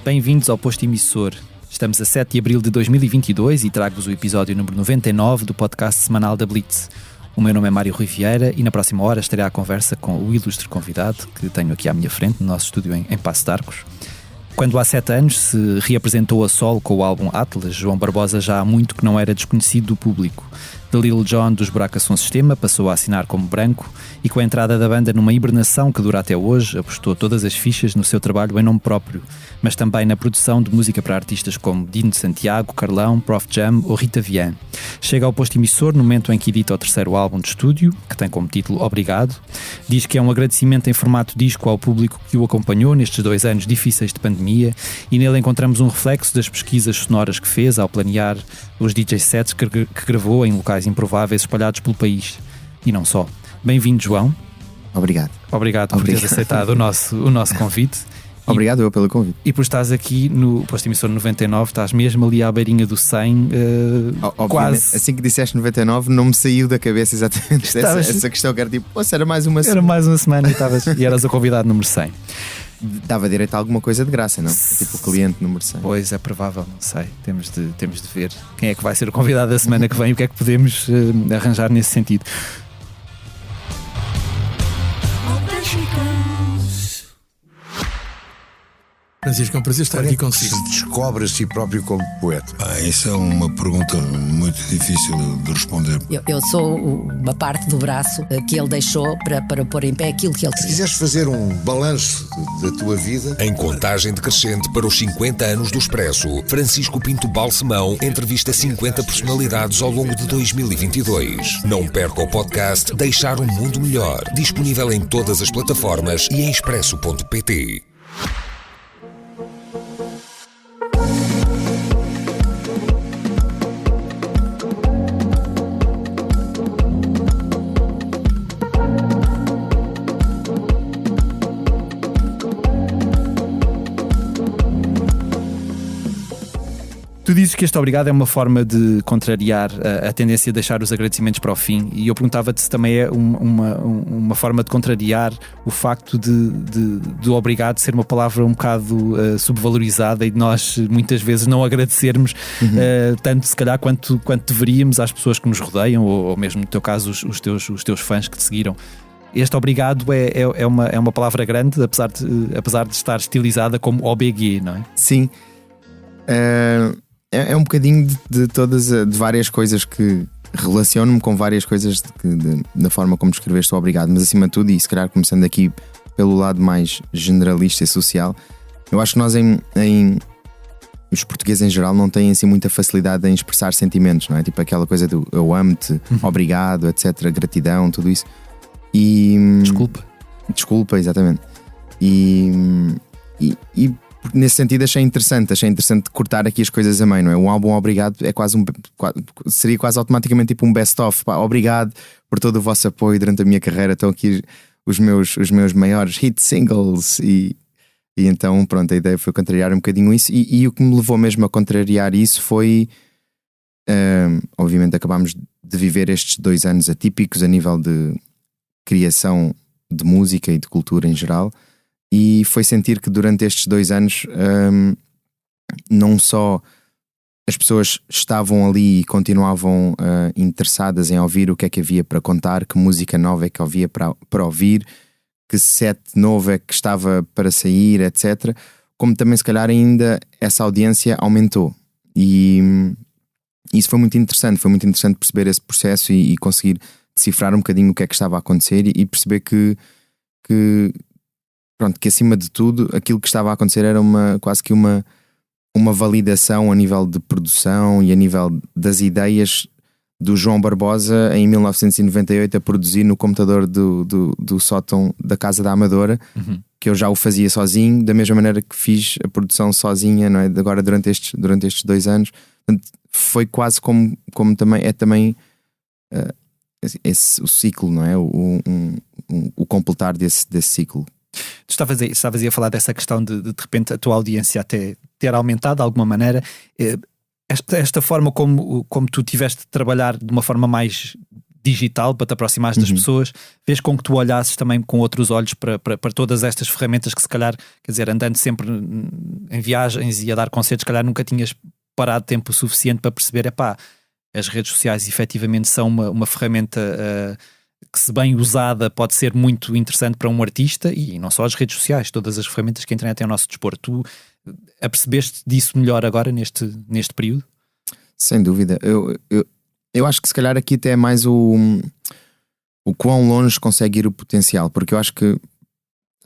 Bem-vindos ao Posto Emissor. Estamos a 7 de abril de 2022 e trago-vos o episódio número 99 do podcast semanal da Blitz. O meu nome é Mário Rui Vieira e na próxima hora estarei à conversa com o ilustre convidado que tenho aqui à minha frente, no nosso estúdio em Paços de Arcos. Quando há 7 anos se reapresentou a solo com o álbum Atlas, João Barbosa já há muito que não era desconhecido do público. The Little John dos Buracos Som Sistema passou a assinar como Branco e com a entrada da banda numa hibernação que dura até hoje, apostou todas as fichas no seu trabalho em nome próprio, mas também na produção de música para artistas como Dino de Santiago, Carlão, Prof Jam ou Rita Vian. Chega ao Posto Emissor no momento em que edita o terceiro álbum de estúdio, que tem como título Obrigado. Diz que é um agradecimento em formato disco ao público que o acompanhou nestes 2 anos difíceis de pandemia e nele encontramos um reflexo das pesquisas sonoras que fez ao planear os DJ sets que gravou em locais improváveis espalhados pelo país. E não só. Bem-vindo, João. Obrigado. Obrigado por teres aceitado o nosso convite. Obrigado eu pelo convite. E por estás aqui no Posto Emissor 99, estás mesmo ali à beirinha do 100, quase. Assim que disseste 99 não me saiu da cabeça exatamente essa questão, que era tipo, era mais uma semana. Era mais uma semana e eras o convidado número 100. Dava direito a alguma coisa de graça, não? Tipo o cliente número 100. Pois, é provável, não sei. Temos de ver quem é que vai ser o convidado da semana que vem e o que é que podemos arranjar nesse sentido. Francisco, é um prazer estar aqui consigo. Se descobre a si próprio como poeta? Essa é uma pergunta muito difícil de responder. Eu sou uma parte do braço que ele deixou para pôr em pé aquilo que ele Se queria. quiseres fazer um balanço da tua vida... Em contagem decrescente para os 50 anos do Expresso, Francisco Pinto Balsemão entrevista 50 personalidades ao longo de 2022. Não perca o podcast Deixar um Mundo Melhor, disponível em todas as plataformas e em expresso.pt. Tu dizes que este obrigado é uma forma de contrariar a tendência de deixar os agradecimentos para o fim, e eu perguntava-te se também é uma forma de contrariar o facto de obrigado ser uma palavra um bocado subvalorizada e de nós muitas vezes não agradecermos tanto se calhar quanto deveríamos às pessoas que nos rodeiam ou mesmo no teu caso os teus fãs que te seguiram. Este obrigado é uma palavra grande, apesar de estar estilizada como OBG, não é? Sim. É um bocadinho de várias coisas que relaciono-me com várias coisas da forma como descreveste o obrigado, mas acima de tudo, e se calhar começando aqui pelo lado mais generalista e social, eu acho que nós os portugueses em geral não têm assim muita facilidade em expressar sentimentos, não é? Tipo aquela coisa do eu amo-te, obrigado, etc, gratidão, tudo isso. E desculpa, exatamente. E nesse sentido achei interessante cortar aqui as coisas a meio, não é? Um álbum obrigado é seria quase automaticamente tipo um best-of. Obrigado por todo o vosso apoio durante a minha carreira, estão aqui os meus maiores hit singles e então pronto, a ideia foi contrariar um bocadinho isso e o que me levou mesmo a contrariar isso foi obviamente acabámos de viver estes 2 anos atípicos a nível de criação de música e de cultura em geral. E foi sentir que durante estes 2 anos não só as pessoas estavam ali e continuavam interessadas em ouvir o que é que havia para contar, que música nova é que havia para ouvir, que set novo é que estava para sair, etc. Como também se calhar ainda essa audiência aumentou. E isso foi muito interessante perceber esse processo e conseguir decifrar um bocadinho o que é que estava a acontecer e perceber que acima de tudo aquilo que estava a acontecer era quase que uma validação a nível de produção e a nível das ideias do João Barbosa em 1998 a produzir no computador do sótão da casa da Amadora, que eu já o fazia sozinho, da mesma maneira que fiz a produção sozinha, não é? Agora durante estes 2 anos. Portanto, foi quase como também o ciclo, não é? O completar desse ciclo. Tu estavas aí a falar dessa questão de repente a tua audiência até ter aumentado de alguma maneira. Esta forma como tu tiveste de trabalhar de uma forma mais digital para te aproximares das pessoas, fez com que tu olhasses também com outros olhos para todas estas ferramentas que se calhar, quer dizer, andando sempre em viagens e a dar concertos, se calhar nunca tinhas parado tempo suficiente para perceber, as redes sociais efetivamente são uma ferramenta que, se bem usada, pode ser muito interessante para um artista, e não só as redes sociais, todas as ferramentas que a internet tem ao nosso dispor. Tu apercebeste disso melhor agora neste período? Sem dúvida. Eu acho que se calhar aqui até é mais o quão longe consegue ir o potencial, porque eu acho que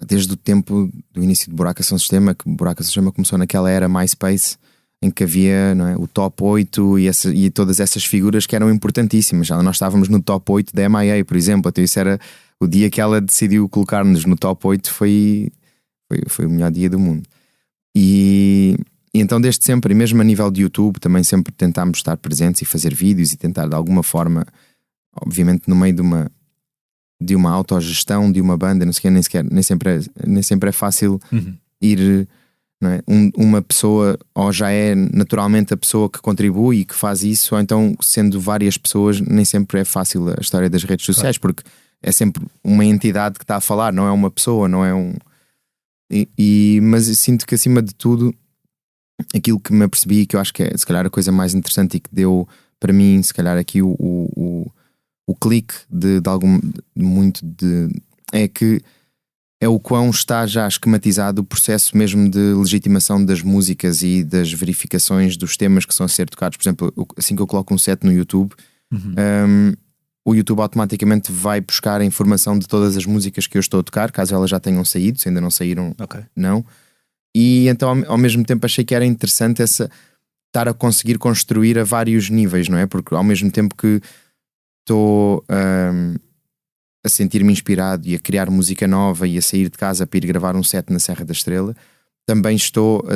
desde o tempo do início de Buraco Ação Sistema, que Buraco Ação Sistema começou naquela era MySpace, em que havia, não é, o top 8 e todas essas figuras que eram importantíssimas. Nós estávamos no top 8 da MIA, por exemplo. Até isso era o dia que ela decidiu colocar-nos no top 8, foi o melhor dia do mundo. E então desde sempre, e mesmo a nível de YouTube, também sempre tentámos estar presentes e fazer vídeos e tentar de alguma forma, obviamente no meio de uma autogestão de uma banda, não sei o quê, nem sempre é fácil ir, não é? Uma pessoa ou já é naturalmente a pessoa que contribui e que faz isso, ou então sendo várias pessoas, nem sempre é fácil a história das redes sociais, porque é sempre uma entidade que está a falar, não é uma pessoa, não é um... Mas eu sinto que acima de tudo aquilo que me apercebi, que eu acho que é se calhar a coisa mais interessante e que deu para mim se calhar aqui o clique é que é o quão está já esquematizado o processo mesmo de legitimação das músicas e das verificações dos temas que são a ser tocados. Por exemplo, assim que eu coloco um set no YouTube, o YouTube automaticamente vai buscar a informação de todas as músicas que eu estou a tocar, caso elas já tenham saído, se ainda não saíram, não. E então ao mesmo tempo achei que era interessante estar a conseguir construir a vários níveis, não é? Porque ao mesmo tempo que estou a sentir-me inspirado e a criar música nova e a sair de casa para ir gravar um set na Serra da Estrela, também estou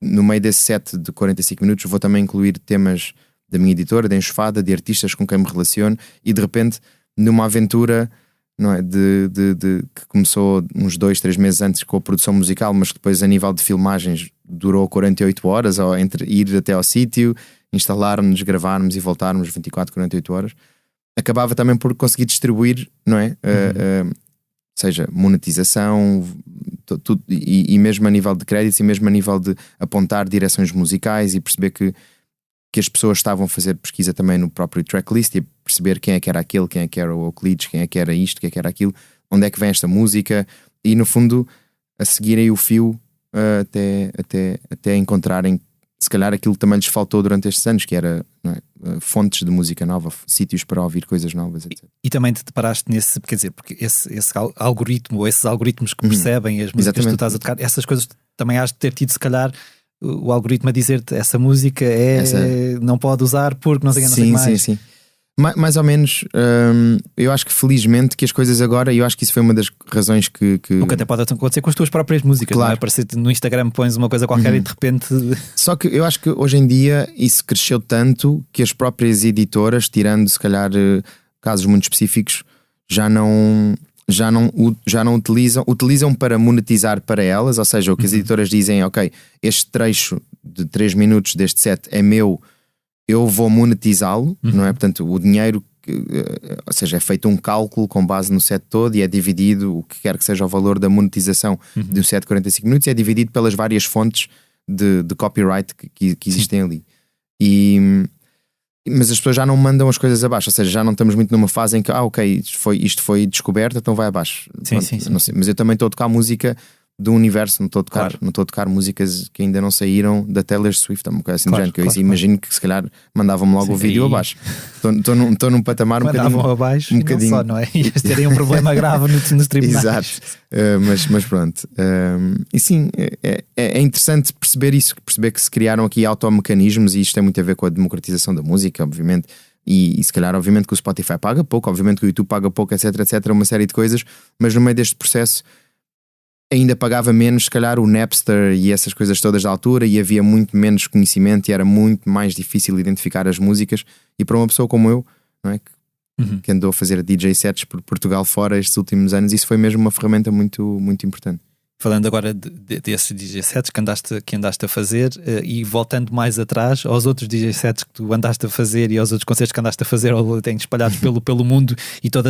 no meio desse set de 45 minutos vou também incluir temas da minha editora, da Enxofada, de artistas com quem me relaciono, e de repente numa aventura, não é, que começou uns 2-3 meses antes com a produção musical, mas que depois a nível de filmagens durou 48 horas, ou entre ir até ao sítio, instalarmos, gravarmos e voltarmos 24-48 horas, acabava também por conseguir distribuir, não é? Seja monetização, tudo, e mesmo a nível de créditos, e mesmo a nível de apontar direções musicais e perceber que as pessoas estavam a fazer pesquisa também no próprio tracklist e perceber quem é que era aquele, quem é que era o Euclides, quem é que era isto, quem é que era aquilo, onde é que vem esta música, e no fundo a seguirem o fio até encontrarem se calhar aquilo que também lhes faltou durante estes anos, que era, não é, fontes de música nova, sítios para ouvir coisas novas, etc. E também te deparaste nesse, quer dizer, porque esse algoritmo, ou esses algoritmos que percebem as músicas que tu estás a tocar, essas coisas também has de ter tido, se calhar, o algoritmo a dizer-te essa música não pode usar porque não sei o que, não sei mais. Sim. Mais ou menos, eu acho que felizmente que as coisas agora, e eu acho que isso foi uma das razões que... O que até pode acontecer com as tuas próprias músicas, claro. Não é? Aparecer no Instagram, pões uma coisa qualquer e de repente... Só que eu acho que hoje em dia isso cresceu tanto que as próprias editoras, tirando se calhar casos muito específicos, já não utilizam para monetizar para elas, ou seja, o que as editoras dizem, ok, este trecho de 3 minutos deste set é meu, eu vou monetizá-lo, não é? Portanto, o dinheiro, ou seja, é feito um cálculo com base no set todo e é dividido, o que quer que seja o valor da monetização de um set de 45 minutos, é dividido pelas várias fontes de copyright que existem ali. Mas as pessoas já não mandam as coisas abaixo, ou seja, já não estamos muito numa fase em que, ok, isto foi descoberto, então vai abaixo. Sim. Não sei, mas eu também estou a tocar música do universo, não estou a tocar músicas que ainda não saíram da Taylor Swift, é uma coisa assim do género, que eu imagino que se calhar mandavam-me logo o vídeo abaixo. Estou num patamar um bocadinho abaixo, não só, não é? Ias terem um problema grave nos tribunais. Exato, mas pronto. E sim, é interessante perceber isso, perceber que se criaram aqui automecanismos, e isto tem muito a ver com a democratização da música, obviamente. E se calhar, obviamente, que o Spotify paga pouco, obviamente que o YouTube paga pouco, etc, uma série de coisas, mas no meio deste processo ainda pagava menos, se calhar, o Napster e essas coisas todas da altura, e havia muito menos conhecimento e era muito mais difícil identificar as músicas. E para uma pessoa como eu, não é, que andou a fazer DJ sets por Portugal fora estes últimos anos, isso foi mesmo uma ferramenta muito, muito importante. Falando agora desses DJ sets que andaste a fazer, e voltando mais atrás aos outros DJ sets que tu andaste a fazer e aos outros concertos que andaste a fazer, ou têm espalhados pelo mundo, e todo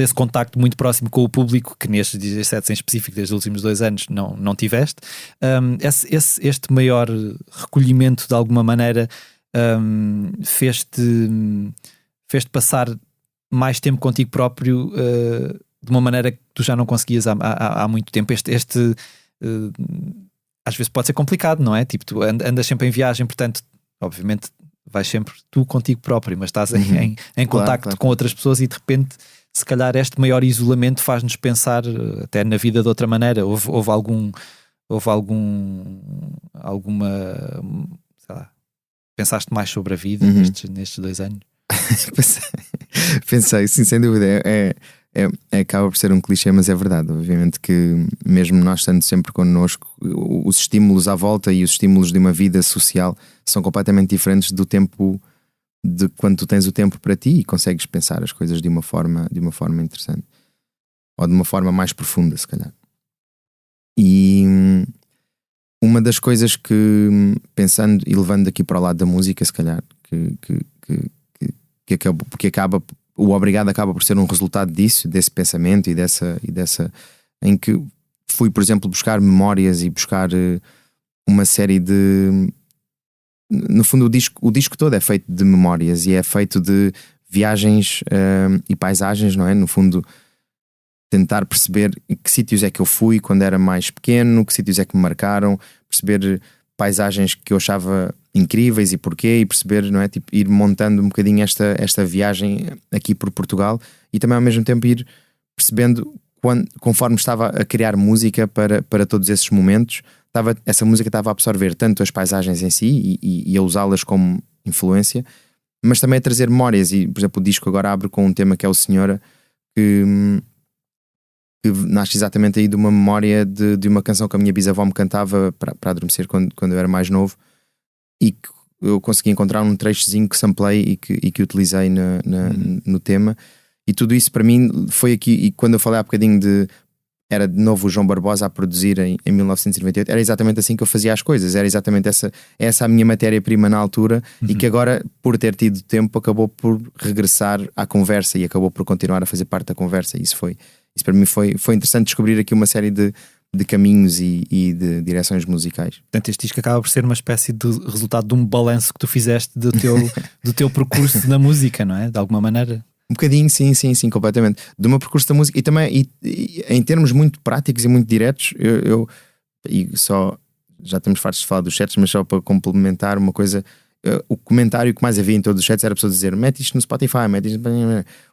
esse contacto muito próximo com o público que nestes DJ sets em específico desde os últimos 2 anos não tiveste, este maior recolhimento de alguma maneira fez-te passar mais tempo contigo próprio, de uma maneira que tu já não conseguias há muito tempo. Às vezes pode ser complicado, não é? Tipo, tu andas sempre em viagem, portanto, obviamente vais sempre tu contigo próprio, mas estás em contacto claro. com outras pessoas, e de repente, se calhar, este maior isolamento faz-nos pensar até na vida de outra maneira. Houve alguma, sei lá, pensaste mais sobre a vida nestes 2 anos? Pensei, sim, sem dúvida. Acaba por ser um clichê, mas é verdade. Obviamente que, mesmo nós estando sempre connosco, os estímulos à volta e os estímulos de uma vida social são completamente diferentes do tempo, de quando tu tens o tempo para ti e consegues pensar as coisas de uma forma interessante, ou de uma forma mais profunda, se calhar. E uma das coisas que, pensando e levando aqui para o lado da música, se calhar, que acaba, o Obrigado acaba por ser um resultado disso, desse pensamento e dessa em que fui, por exemplo, buscar memórias e buscar uma série de... No fundo, o disco todo é feito de memórias e é feito de viagens e paisagens, não é? No fundo, tentar perceber que sítios é que eu fui quando era mais pequeno, que sítios é que me marcaram, perceber paisagens que eu achava incríveis e porquê, e perceber, não é? Tipo, ir montando um bocadinho esta viagem aqui por Portugal, e também ao mesmo tempo ir percebendo, conforme estava a criar música para todos esses momentos, essa música estava a absorver tanto as paisagens em si e a usá-las como influência, mas também a trazer memórias. E, por exemplo, o disco agora abre com um tema que é o Senhora, que nasce exatamente aí de uma memória de uma canção que a minha bisavó me cantava para adormecer quando eu era mais novo, e que eu consegui encontrar um trechozinho que samplei e que utilizei no tema. E tudo isso para mim foi aqui. E quando eu falei há bocadinho era de novo o João Barbosa a produzir em 1998, era exatamente assim que eu fazia as coisas, era exatamente essa a minha matéria-prima na altura, e que agora, por ter tido tempo, acabou por regressar à conversa e acabou por continuar a fazer parte da conversa. Isso para mim foi interessante descobrir aqui uma série de caminhos e de direções musicais. Portanto, este disco acaba por ser uma espécie de resultado de um balanço que tu fizeste do teu percurso na música, não é? De alguma maneira. Um bocadinho, sim, completamente. Do meu percurso da música, e também em termos muito práticos e muito diretos, e só já estamos fartos de falar dos chats, mas só para complementar uma coisa, o comentário que mais havia em todos os chats era pessoas dizer: mete isto no Spotify, mete isto...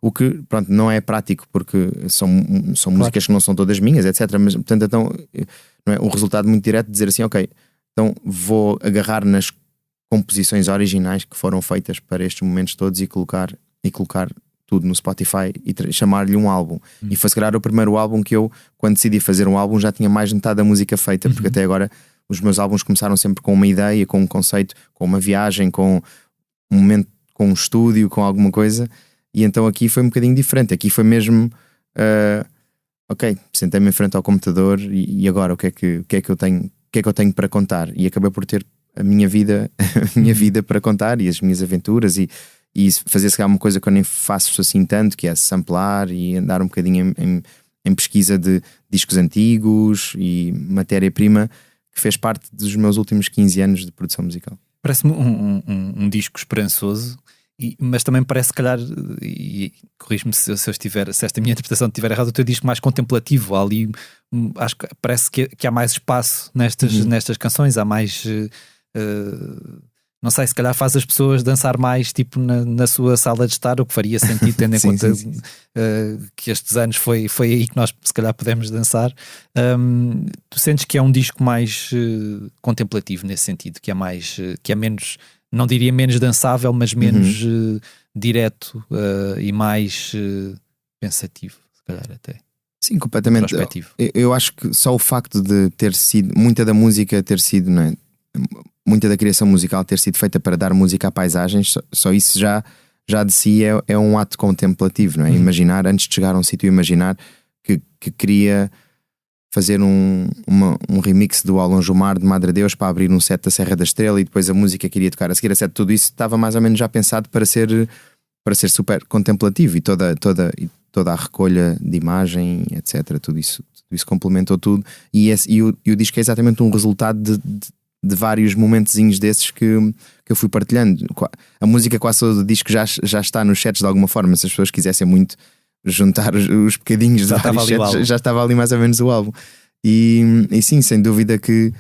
O que, pronto, não é prático, porque são músicas que não são todas minhas, etc. Mas, portanto, então, não é um resultado muito direto de dizer assim: ok, então vou agarrar nas composições originais que foram feitas para estes momentos todos e colocar tudo no Spotify e chamar-lhe um álbum. E foi se calhar o primeiro álbum que eu, quando decidi fazer um álbum, já tinha mais de metade da música feita, porque até agora os meus álbuns começaram sempre com uma ideia, com um conceito, com uma viagem, com um momento, com um estúdio, com alguma coisa. E então aqui foi um bocadinho diferente. Aqui foi mesmo ok, sentei-me em frente ao computador e agora o que é que eu tenho para contar? E acabei por ter a minha vida para contar, e as minhas aventuras, e fazer se calhar uma coisa que eu nem faço assim tanto, que é samplar e andar um bocadinho em pesquisa de discos antigos e matéria-prima, que fez parte dos meus últimos 15 anos de produção musical. Parece-me um disco esperançoso, mas também parece, se calhar, e corrijo-me se esta minha interpretação estiver errada, o teu disco mais contemplativo. Há ali, acho que parece que há mais espaço nestas canções, há mais... não sei, se calhar faz as pessoas dançar mais tipo na sua sala de estar, o que faria sentido tendo em conta que estes anos foi aí que nós se calhar pudemos dançar. Tu sentes que é um disco mais contemplativo nesse sentido, que é menos, não diria menos dançável, mas menos direto e mais pensativo, se calhar até. Sim, completamente. Eu acho que só o facto de ter sido, muita da música ter sido, não é? Muita da criação musical ter sido feita para dar música a paisagens, só isso já de si é um ato contemplativo, não é? Imaginar, antes de chegar a um sítio, imaginar que queria fazer um remix do Ao Longe o Mar de Madre Deus para abrir um set da Serra da Estrela, e depois a música que iria tocar a seguir a set, tudo isso estava mais ou menos já pensado para ser super contemplativo, e toda a recolha de imagem, etc. Tudo isso complementou tudo, e o disco é exatamente um resultado de vários momentozinhos desses que eu fui partilhando. A música quase toda do disco já está nos sets de alguma forma. Se as pessoas quisessem muito juntar os bocadinhos de vários sets, já estava ali mais ou menos o álbum. E sim, sem dúvida que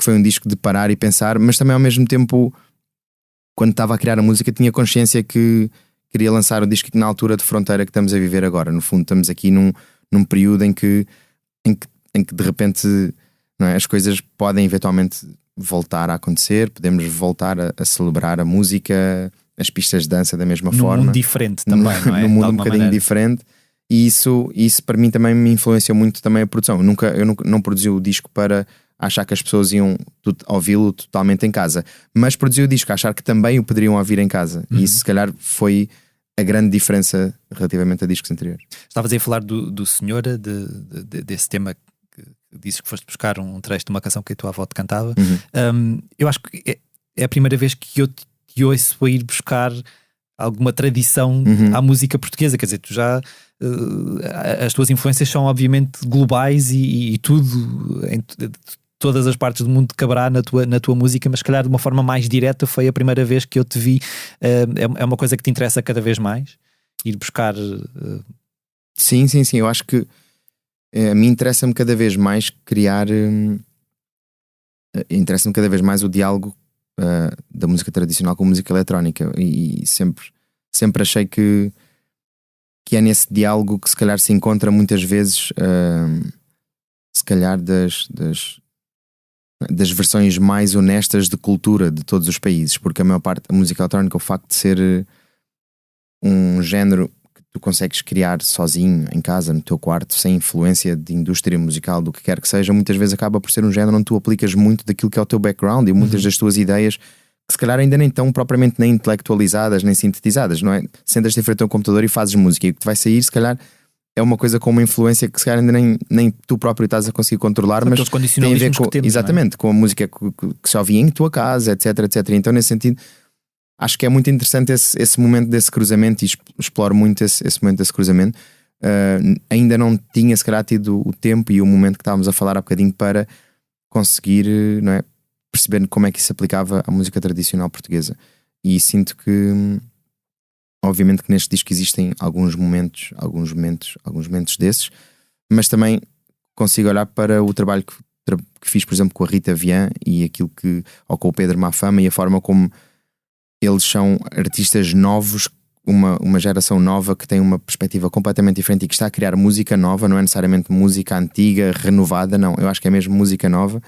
foi um disco de parar e pensar, mas também ao mesmo tempo, quando estava a criar a música, tinha consciência que queria lançar o disco na altura de fronteira que estamos a viver agora. No fundo, estamos aqui num período em que de repente, não é, as coisas podem eventualmente voltar a acontecer, podemos voltar a celebrar a música, as pistas de dança da mesma forma. Num mundo diferente também, não é? Num mundo um bocadinho diferente. E isso para mim também me influenciou muito também a produção. Eu não produzi o disco para achar que as pessoas iam ouvi-lo totalmente em casa, mas produzi o disco a achar que também o poderiam ouvir em casa. E isso se calhar foi a grande diferença relativamente a discos anteriores. Estavas aí a falar do Senhora, desse tema que dizes que foste buscar um trecho de uma canção que a tua avó te cantava. Eu acho que é a primeira vez que eu te ouço a ir buscar alguma tradição à música portuguesa. Quer dizer, tu já as tuas influências são obviamente globais e tudo em todas as partes do mundo caberá na tua música, mas se calhar de uma forma mais direta foi a primeira vez que eu te vi. É uma coisa que te interessa cada vez mais ir buscar. Sim, eu acho que a mim interessa-me cada vez mais criar interessa-me cada vez mais o diálogo da música tradicional com a música eletrónica, e sempre achei que é nesse diálogo que se calhar se encontra muitas vezes se calhar das versões mais honestas de cultura de todos os países, porque a maior parte da música eletrónica, o facto de ser um género que tu consegues criar sozinho em casa, no teu quarto, sem influência de indústria musical, do que quer que seja, muitas vezes acaba por ser um género onde tu aplicas muito daquilo que é o teu background e muitas das tuas ideias que se calhar ainda nem estão propriamente nem intelectualizadas nem sintetizadas, não é? Sentas-te em frente ao computador e fazes música, e o que te vai sair se calhar é uma coisa com uma influência que se calhar ainda nem tu próprio estás a conseguir controlar, mas tem a ver com, exatamente, com a música que só ouvia em tua casa, etc. Então nesse sentido acho que é muito interessante esse momento desse cruzamento, e exploro muito esse momento desse cruzamento. Ainda não tinha se calhar tido o tempo e o momento que estávamos a falar há bocadinho para conseguir, não é, perceber como é que isso se aplicava à música tradicional portuguesa. E sinto que obviamente que neste disco existem alguns momentos desses, mas também consigo olhar para o trabalho que fiz, por exemplo, com a Rita Vian e ou com o Pedro Mafama, e a forma como eles são artistas novos, uma geração nova que tem uma perspectiva completamente diferente e que está a criar música nova. Não é necessariamente música antiga, renovada, não, eu acho que é mesmo música nova,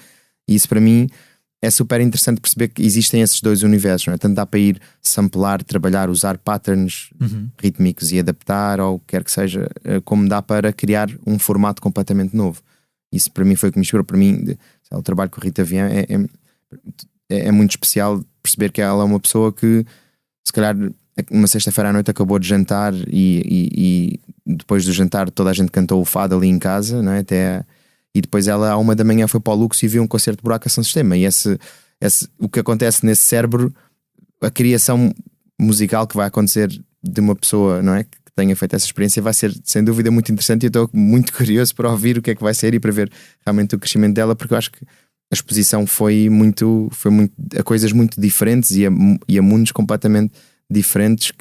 e isso para mim é super interessante perceber que existem esses dois universos, não é? Tanto dá para ir samplar, trabalhar, usar patterns rítmicos e adaptar, ou o que quer que seja, como dá para criar um formato completamente novo. Isso para mim foi o que me inspirou. Para mim, o trabalho com a Rita Vian é muito especial, perceber que ela é uma pessoa que se calhar uma sexta-feira à noite acabou de jantar e depois do jantar toda a gente cantou o fado ali em casa, não é? E depois ela à 1 da manhã foi para o Lux e viu um concerto de Buraco Ação Sistema. E o que acontece nesse cérebro, a criação musical que vai acontecer de uma pessoa, não é, que tenha feito essa experiência, vai ser sem dúvida muito interessante, e eu estou muito curioso para ouvir o que é que vai ser e para ver realmente o crescimento dela, porque eu acho que a exposição foi muito a coisas muito diferentes e a mundos completamente diferentes,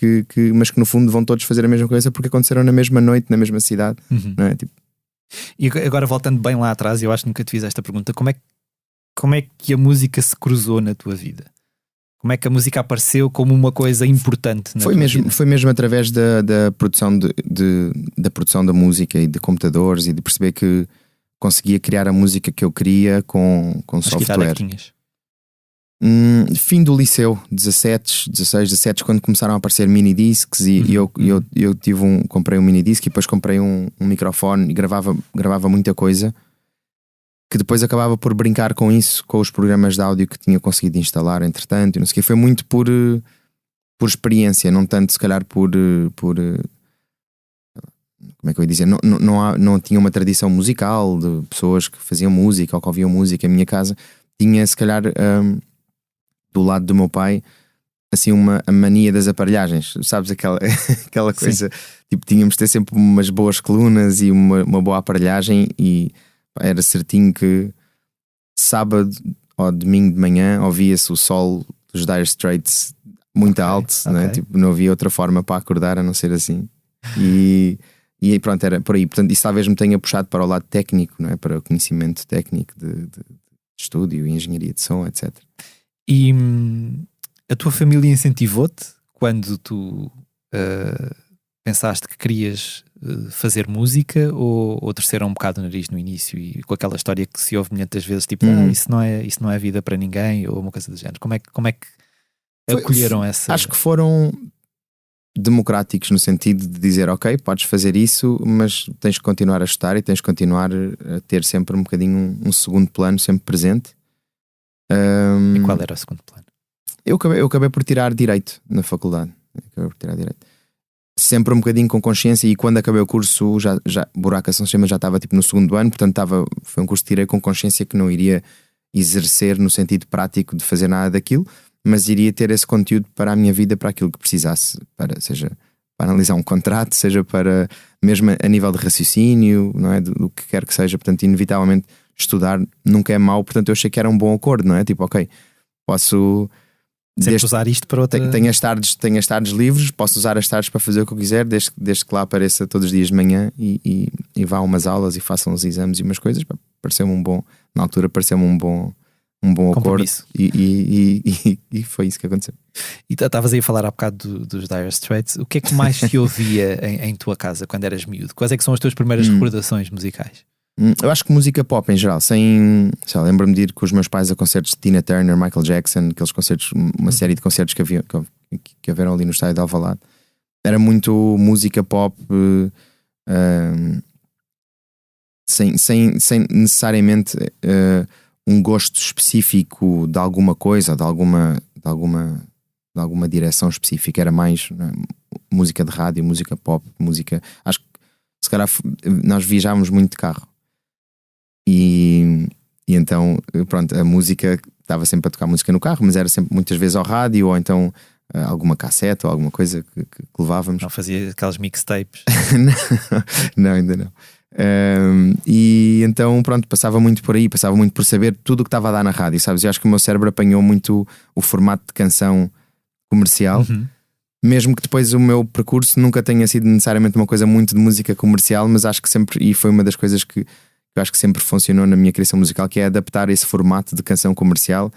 mas que no fundo vão todos fazer a mesma coisa porque aconteceram na mesma noite, na mesma cidade, não é? Tipo... E agora voltando bem lá atrás, eu acho que nunca te fiz esta pergunta: como é que a música se cruzou na tua vida? Como é que a música apareceu como uma coisa importante na tua vida? Foi mesmo através da produção da produção da música e de computadores, e de perceber que conseguia criar a música que eu queria com software. Que idade é que tinhas? Fim do liceu, 16, 17, quando começaram a aparecer mini discs, e eu comprei um mini disc, e depois comprei um microfone e gravava muita coisa, que depois acabava por brincar com isso, com os programas de áudio que tinha conseguido instalar entretanto, e não sei o que. Foi muito por como é que eu ia dizer? Não tinha uma tradição musical de pessoas que faziam música ou que ouviam música. A minha casa tinha, se calhar, do lado do meu pai, assim, a mania das aparelhagens, sabes? Aquela coisa, tipo, tínhamos de ter sempre umas boas colunas e uma boa aparelhagem, e era certinho que sábado ou domingo de manhã ouvia-se o sol dos Dire Straits muito alto, né? Tipo, não havia outra forma para acordar a não ser assim. E pronto, era por aí. Portanto, isso talvez me tenha puxado para o lado técnico, não é? Para o conhecimento técnico de estúdio e engenharia de som, etc. E a tua família incentivou-te quando tu pensaste que querias fazer música, ou terceram um bocado o nariz no início e com aquela história que se ouve muitas vezes, tipo, isso não é vida para ninguém, ou uma coisa do género? Como é que acolheram essa? Acho que foram democráticos no sentido de dizer, ok, podes fazer isso, mas tens que continuar a estudar e tens que continuar a ter sempre um bocadinho um segundo plano sempre presente. E qual era o segundo plano? Eu acabei por tirar Direito na faculdade. Sempre um bocadinho com consciência, e quando acabei o curso já Buraco São Sistema já estava tipo no segundo ano, portanto foi um curso que tirei com consciência que não iria exercer no sentido prático de fazer nada daquilo, mas iria ter esse conteúdo para a minha vida, para aquilo que precisasse, seja para analisar um contrato, seja para mesmo a nível de raciocínio, não é? Do que quer que seja. Portanto, inevitavelmente estudar nunca é mau, portanto eu achei que era um bom acordo, não é? Tipo, ok, posso usar isto para outra... Tenho as tardes livres, posso usar as tardes para fazer o que eu quiser, desde que lá apareça todos os dias de manhã e vá a umas aulas e façam uns exames e umas coisas. Pareceu-me na altura pareceu-me um bom acordo, e foi isso que aconteceu. E estavas aí a falar há bocado dos Dire Straits. O que é que mais te ouvia em tua casa quando eras miúdo? Quais é que são as tuas primeiras recordações musicais? Eu acho que música pop em geral, lembro-me de ir com os meus pais a concertos de Tina Turner, Michael Jackson, aqueles concertos, uma série de concertos que haveram ali no estádio de Alvalade. Era muito música pop, sem necessariamente um gosto específico de alguma coisa, de alguma direção específica. Era mais música de rádio, música pop, música. Acho que se calhar nós viajávamos muito de carro. E então, pronto, a música, estava sempre a tocar música no carro, mas era sempre muitas vezes ao rádio, ou então alguma cassete ou alguma coisa que levávamos. Não fazia aquelas mixtapes? Não, ainda não. E então, pronto, passava muito por aí, passava muito por saber tudo o que estava a dar na rádio, sabes? Eu acho que o meu cérebro apanhou muito o formato de canção comercial. Mesmo que depois o meu percurso nunca tenha sido necessariamente uma coisa muito de música comercial, mas acho que sempre, e foi uma das coisas que eu acho que sempre funcionou na minha criação musical, que é adaptar esse formato de canção comercial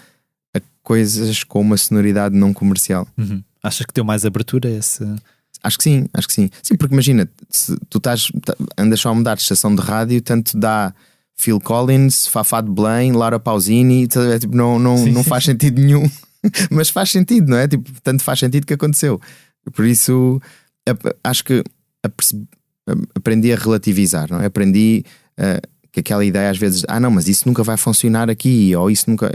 a coisas com uma sonoridade não comercial. Achas que deu mais abertura a esse... Acho que sim. Sim, porque imagina, se tu andas só a mudar de estação de rádio, tanto dá Phil Collins, Fafá de Belém, Laura Pausini, tipo, não faz sentido nenhum. Mas faz sentido, não é? Tipo, tanto faz sentido que aconteceu. Por isso, acho que aprendi a relativizar, não é? Aprendi que aquela ideia às vezes, não, mas isso nunca vai funcionar aqui, ou isso nunca...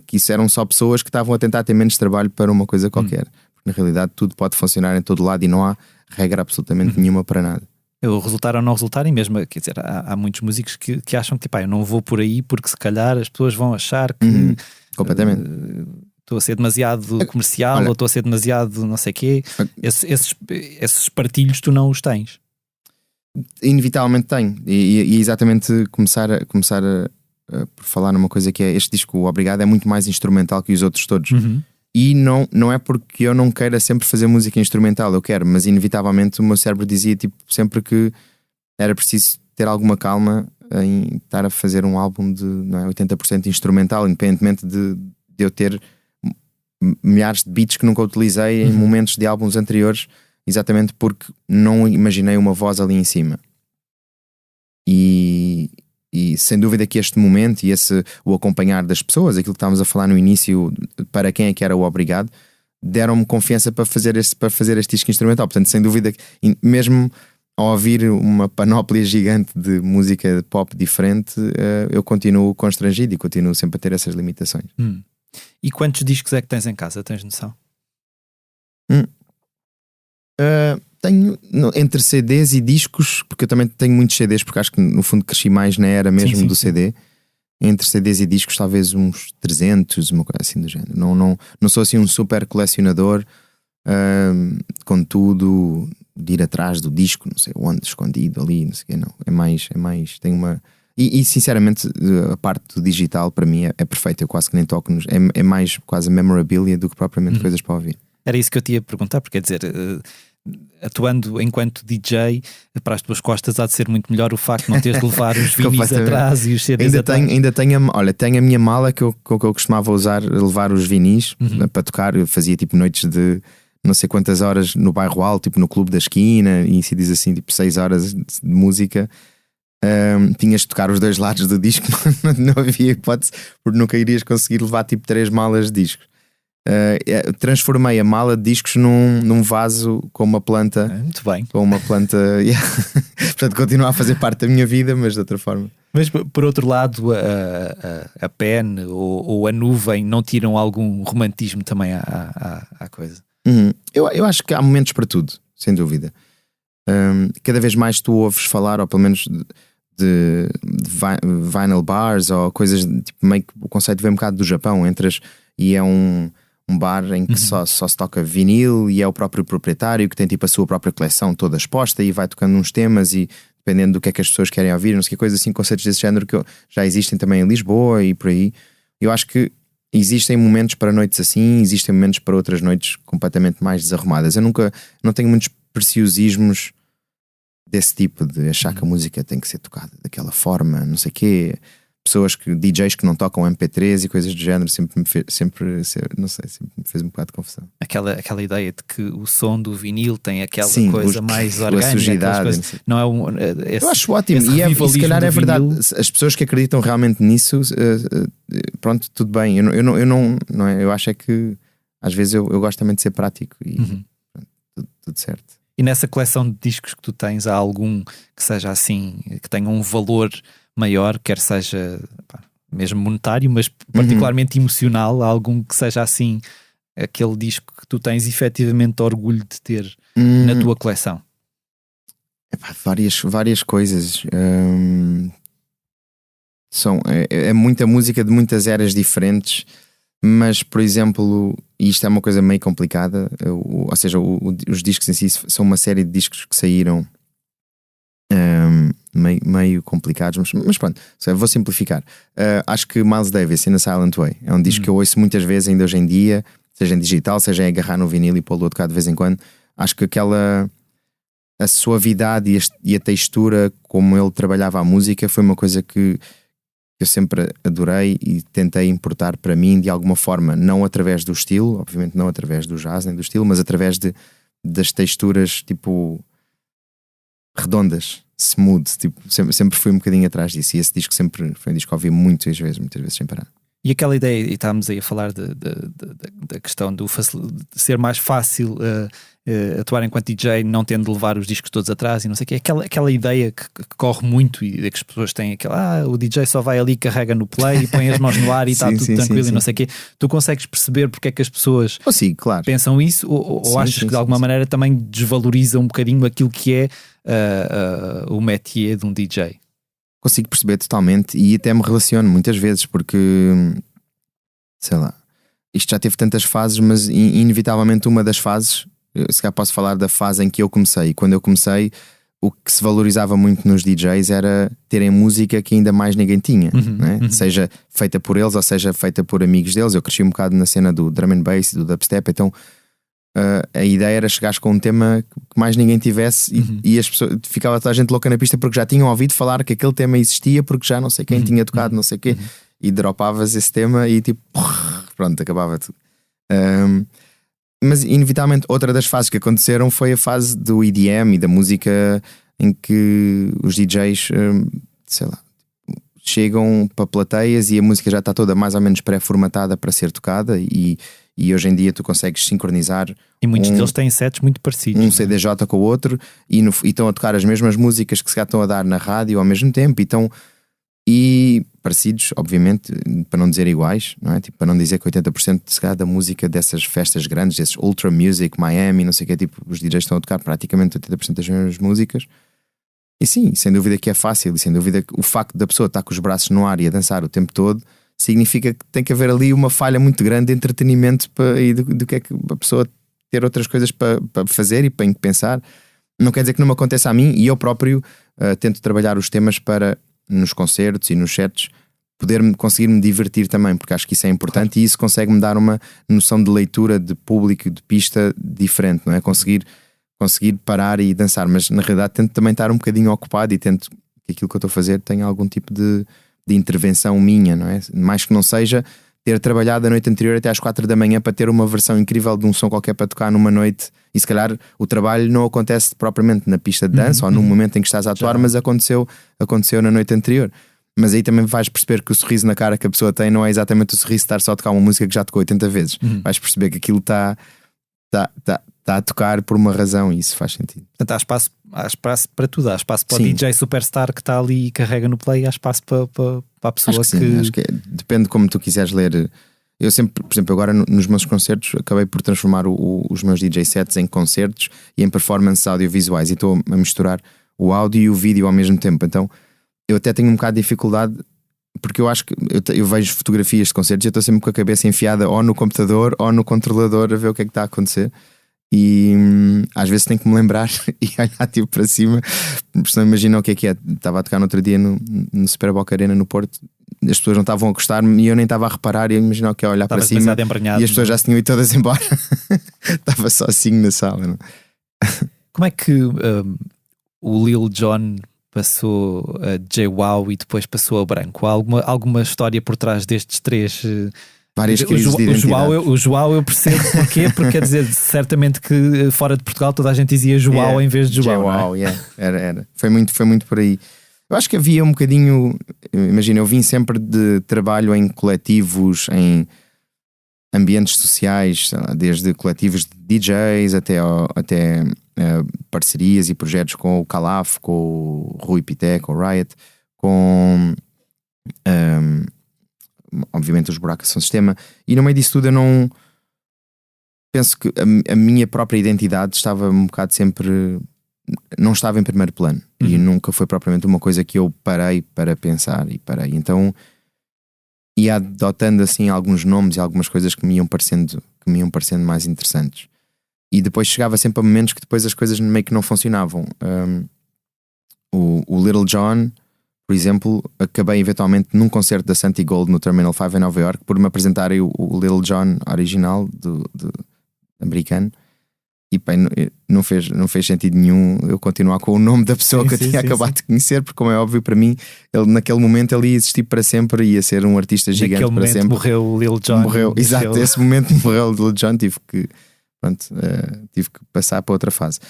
Que isso eram só pessoas que estavam a tentar ter menos trabalho para uma coisa qualquer. Porque na realidade tudo pode funcionar em todo lado e não há regra absolutamente nenhuma para nada. O resultar ou não resultar, e mesmo, quer dizer, há muitos músicos que acham que tipo, eu não vou por aí porque se calhar as pessoas vão achar que... Completamente. Estou a ser demasiado comercial, olha, ou estou a ser demasiado não sei o quê. Esses partilhos tu não os tens. Inevitavelmente tenho. E exatamente começar por falar numa coisa que é este disco, o Obrigado, é muito mais instrumental que os outros todos. E não é porque eu não queira sempre fazer música instrumental, eu quero, mas inevitavelmente o meu cérebro dizia tipo, sempre que era preciso ter alguma calma em estar a fazer um álbum de 80% instrumental, independentemente de eu ter milhares de beats que nunca utilizei em momentos de álbuns anteriores, exatamente porque não imaginei uma voz ali em cima. E sem dúvida que este momento e o acompanhar das pessoas, aquilo que estávamos a falar no início, para quem é que era o Obrigado, deram-me confiança para fazer este disco instrumental. Portanto, sem dúvida, mesmo ao ouvir uma panóplia gigante de música pop diferente, eu continuo constrangido e continuo sempre a ter essas limitações. E quantos discos é que tens em casa? Tens noção? tenho entre CDs e discos, porque eu também tenho muitos CDs, porque acho que no fundo cresci mais na era mesmo do CD. Entre CDs e discos, talvez uns 300, uma coisa assim do género. Não sou assim um super colecionador, contudo, de ir atrás do disco, não sei onde, escondido ali, não sei o quê, não. É mais, tem uma. E sinceramente, a parte do digital para mim é perfeita. Eu quase que nem toco nos. É mais quase memorabilia do que propriamente coisas para ouvir. Era isso que eu te ia perguntar, porque quer dizer, atuando enquanto DJ, para as tuas costas há de ser muito melhor o facto de não teres de levar os vinis atrás e os CDs atrás. Ainda tenho a minha mala que eu costumava usar, levar os vinis para tocar. Eu fazia tipo noites de não sei quantas horas no bairro alto, tipo no clube da esquina, e se diz assim, tipo 6 horas de música. Tinhas de tocar os dois lados do disco, não havia hipótese, porque nunca irias conseguir levar tipo 3 malas de discos. Transformei a mala de discos num vaso com uma planta. Muito bem. Com uma planta. Portanto, continua a fazer parte da minha vida, mas de outra forma. Mas por outro lado, a pen ou a nuvem não tiram algum romantismo também à coisa? Eu acho que há momentos para tudo, sem dúvida. Cada vez mais tu ouves falar, ou pelo menos de vinyl bars ou coisas tipo, meio que o conceito vem um bocado do Japão. Entras e é um bar em que só se toca vinil, e é o próprio proprietário que tem tipo a sua própria coleção toda exposta e vai tocando uns temas, e dependendo do que é que as pessoas querem ouvir, não sei que coisa assim, conceitos desse género que já existem também em Lisboa e por aí. Eu acho que existem momentos para noites assim, existem momentos para outras noites completamente mais desarrumadas. Eu não tenho muitos preciosismos desse tipo, de achar que a música tem que ser tocada daquela forma, não sei o quê. DJs que não tocam MP3 e coisas do género sempre me fez um bocado de confusão. Aquela ideia de que o som do vinil tem aquela coisa mais orgânica, a sujidade, não é eu acho ótimo, e se calhar é verdade. As pessoas que acreditam realmente nisso, pronto, tudo bem. Eu acho é que às vezes eu gosto também de ser prático e tudo certo. E nessa coleção de discos que tu tens, há algum que seja assim, que tenha um valor maior, quer seja mesmo monetário, mas particularmente emocional? Há algum que seja assim, aquele disco que tu tens efetivamente orgulho de ter na tua coleção? Várias coisas. É muita música de muitas eras diferentes, mas por exemplo, e isto é uma coisa meio complicada, ou seja, os discos em si são uma série de discos que saíram meio complicados, mas pronto, vou simplificar. Acho que Miles Davis in a Silent Way é um disco que eu ouço muitas vezes ainda hoje em dia, seja em digital, seja em agarrar no vinil e pô-lo a tocar de vez em quando. Acho que a suavidade e a textura como ele trabalhava a música foi uma coisa que eu sempre adorei e tentei importar para mim de alguma forma, não através do estilo, obviamente não através do jazz nem do estilo, mas através das texturas tipo redondas, smooth, tipo, sempre fui um bocadinho atrás disso, e esse disco sempre foi um disco que ouvi muitas vezes sem parar. E aquela ideia, e estávamos aí a falar da questão de ser mais fácil atuar enquanto DJ, não tendo de levar os discos todos atrás e não sei o quê, aquela ideia que corre muito e que as pessoas têm o DJ só vai ali, carrega no play e põe as mãos no ar e está tudo tranquilo e não sei o quê. Tu consegues perceber porque é que as pessoas claro, pensam isso, ou achas que de alguma maneira também desvaloriza um bocadinho aquilo que é o métier de um DJ? Consigo perceber totalmente, e até me relaciono muitas vezes, porque sei lá, isto já teve tantas fases, mas inevitavelmente uma das fases, se calhar posso falar da fase em que eu comecei. Quando eu comecei, o que se valorizava muito nos DJs era terem música que ainda mais ninguém tinha, né? Seja feita por eles ou seja feita por amigos deles. Eu cresci um bocado na cena do drum and bass e do dubstep, então a ideia era chegares com um tema que mais ninguém tivesse, e as pessoas, ficava toda a gente louca na pista porque já tinham ouvido falar que aquele tema existia, porque já não sei quem tinha tocado não sei o quê, e dropavas esse tema e tipo, pronto, acabava tudo. Mas inevitavelmente outra das fases que aconteceram foi a fase do EDM e da música, em que os DJs sei lá, chegam para plateias e a música já está toda mais ou menos pré-formatada para ser tocada, e hoje em dia tu consegues sincronizar, e muitos deles têm sets muito parecidos, um CDJ com o outro, e estão a tocar as mesmas músicas que se estão a dar na rádio ao mesmo tempo, e parecidos, obviamente, para não dizer iguais, não é? Tipo, para não dizer que 80% se calhar, da música dessas festas grandes, desses Ultra Music, Miami, não sei o que, tipo, os DJs estão a tocar praticamente 80% das mesmas músicas. E sim, sem dúvida que é fácil, e sem dúvida que o facto da pessoa estar com os braços no ar e a dançar o tempo todo significa que tem que haver ali uma falha muito grande de entretenimento e do que é que a pessoa ter outras coisas para fazer e para pensar. Não quer dizer que não me aconteça a mim, e eu próprio tento trabalhar os temas para, nos concertos e nos sets, conseguir-me divertir também, porque acho que isso é importante, e isso consegue-me dar uma noção de leitura de público, de pista diferente, não é? Conseguir parar e dançar, mas na realidade tento também estar um bocadinho ocupado e tento que aquilo que eu estou a fazer tenha algum tipo de intervenção minha, não é? Mais que não seja ter trabalhado a noite anterior até às 4 da manhã para ter uma versão incrível de um som qualquer para tocar numa noite, e se calhar o trabalho não acontece propriamente na pista de dança ou no momento em que estás a atuar, mas aconteceu na noite anterior. Mas aí também vais perceber que o sorriso na cara que a pessoa tem não é exatamente o sorriso de estar só a tocar uma música que já tocou 80 vezes. Vais perceber que aquilo está a tocar por uma razão, e isso faz sentido. Portanto, há espaço para tudo. Há espaço para Sim. o DJ superstar que está ali e carrega no play. Há espaço para a pessoa acho que depende de como tu quiseres ler. Eu sempre, por exemplo, agora nos meus concertos acabei por transformar os meus DJ sets em concertos e em performances audiovisuais, e estou a misturar o áudio e o vídeo ao mesmo tempo. Então eu até tenho um bocado de dificuldade, porque eu acho que eu vejo fotografias de concertos e eu estou sempre com a cabeça enfiada ou no computador ou no controlador a ver o que é que está a acontecer, e às vezes tenho que me lembrar e olhar tipo para cima, porque não imagina o que é. Estava a tocar no outro dia no Super Boca Arena no Porto, as pessoas não estavam a gostar-me e eu nem estava a reparar, e eu imagino que é olhar para cima e as pessoas já se tinham ido todas embora. Estava sozinho na sala, não? Como é que o Lil Jon passou a JWoww e depois passou a Branco? Há alguma história por trás destes três? Várias crises de identidade. O João eu percebo porquê, porque quer dizer, certamente que fora de Portugal toda a gente dizia João em vez de João. JWoww, era. Foi muito por aí. Eu acho que havia um bocadinho, imagina, eu vim sempre de trabalho em coletivos, em ambientes sociais, sei lá, desde coletivos de DJs até parcerias e projetos com o Calaf, com o Rui Pité, com o Riot, com obviamente os Buracos São Sistema, e no meio disso tudo eu não penso que a minha própria identidade estava um bocado sempre, não estava em primeiro plano, e nunca foi propriamente uma coisa que eu parei para pensar então ia adotando assim alguns nomes e algumas coisas que me iam parecendo mais interessantes, e depois chegava sempre a momentos que depois as coisas meio que não funcionavam. O Little John, por exemplo, acabei eventualmente num concerto da Santi Gold no Terminal 5 em Nova York por me apresentarem o Little John original do americano, e bem, não fez sentido nenhum eu continuar com o nome da pessoa que eu tinha acabado de conhecer, porque, como é óbvio para mim, ele naquele momento ele ia existir para sempre, ia ser um artista gigante para sempre. Morreu o Lil Jon. Exato, esse momento morreu o Lil Jon, tive que passar para outra fase.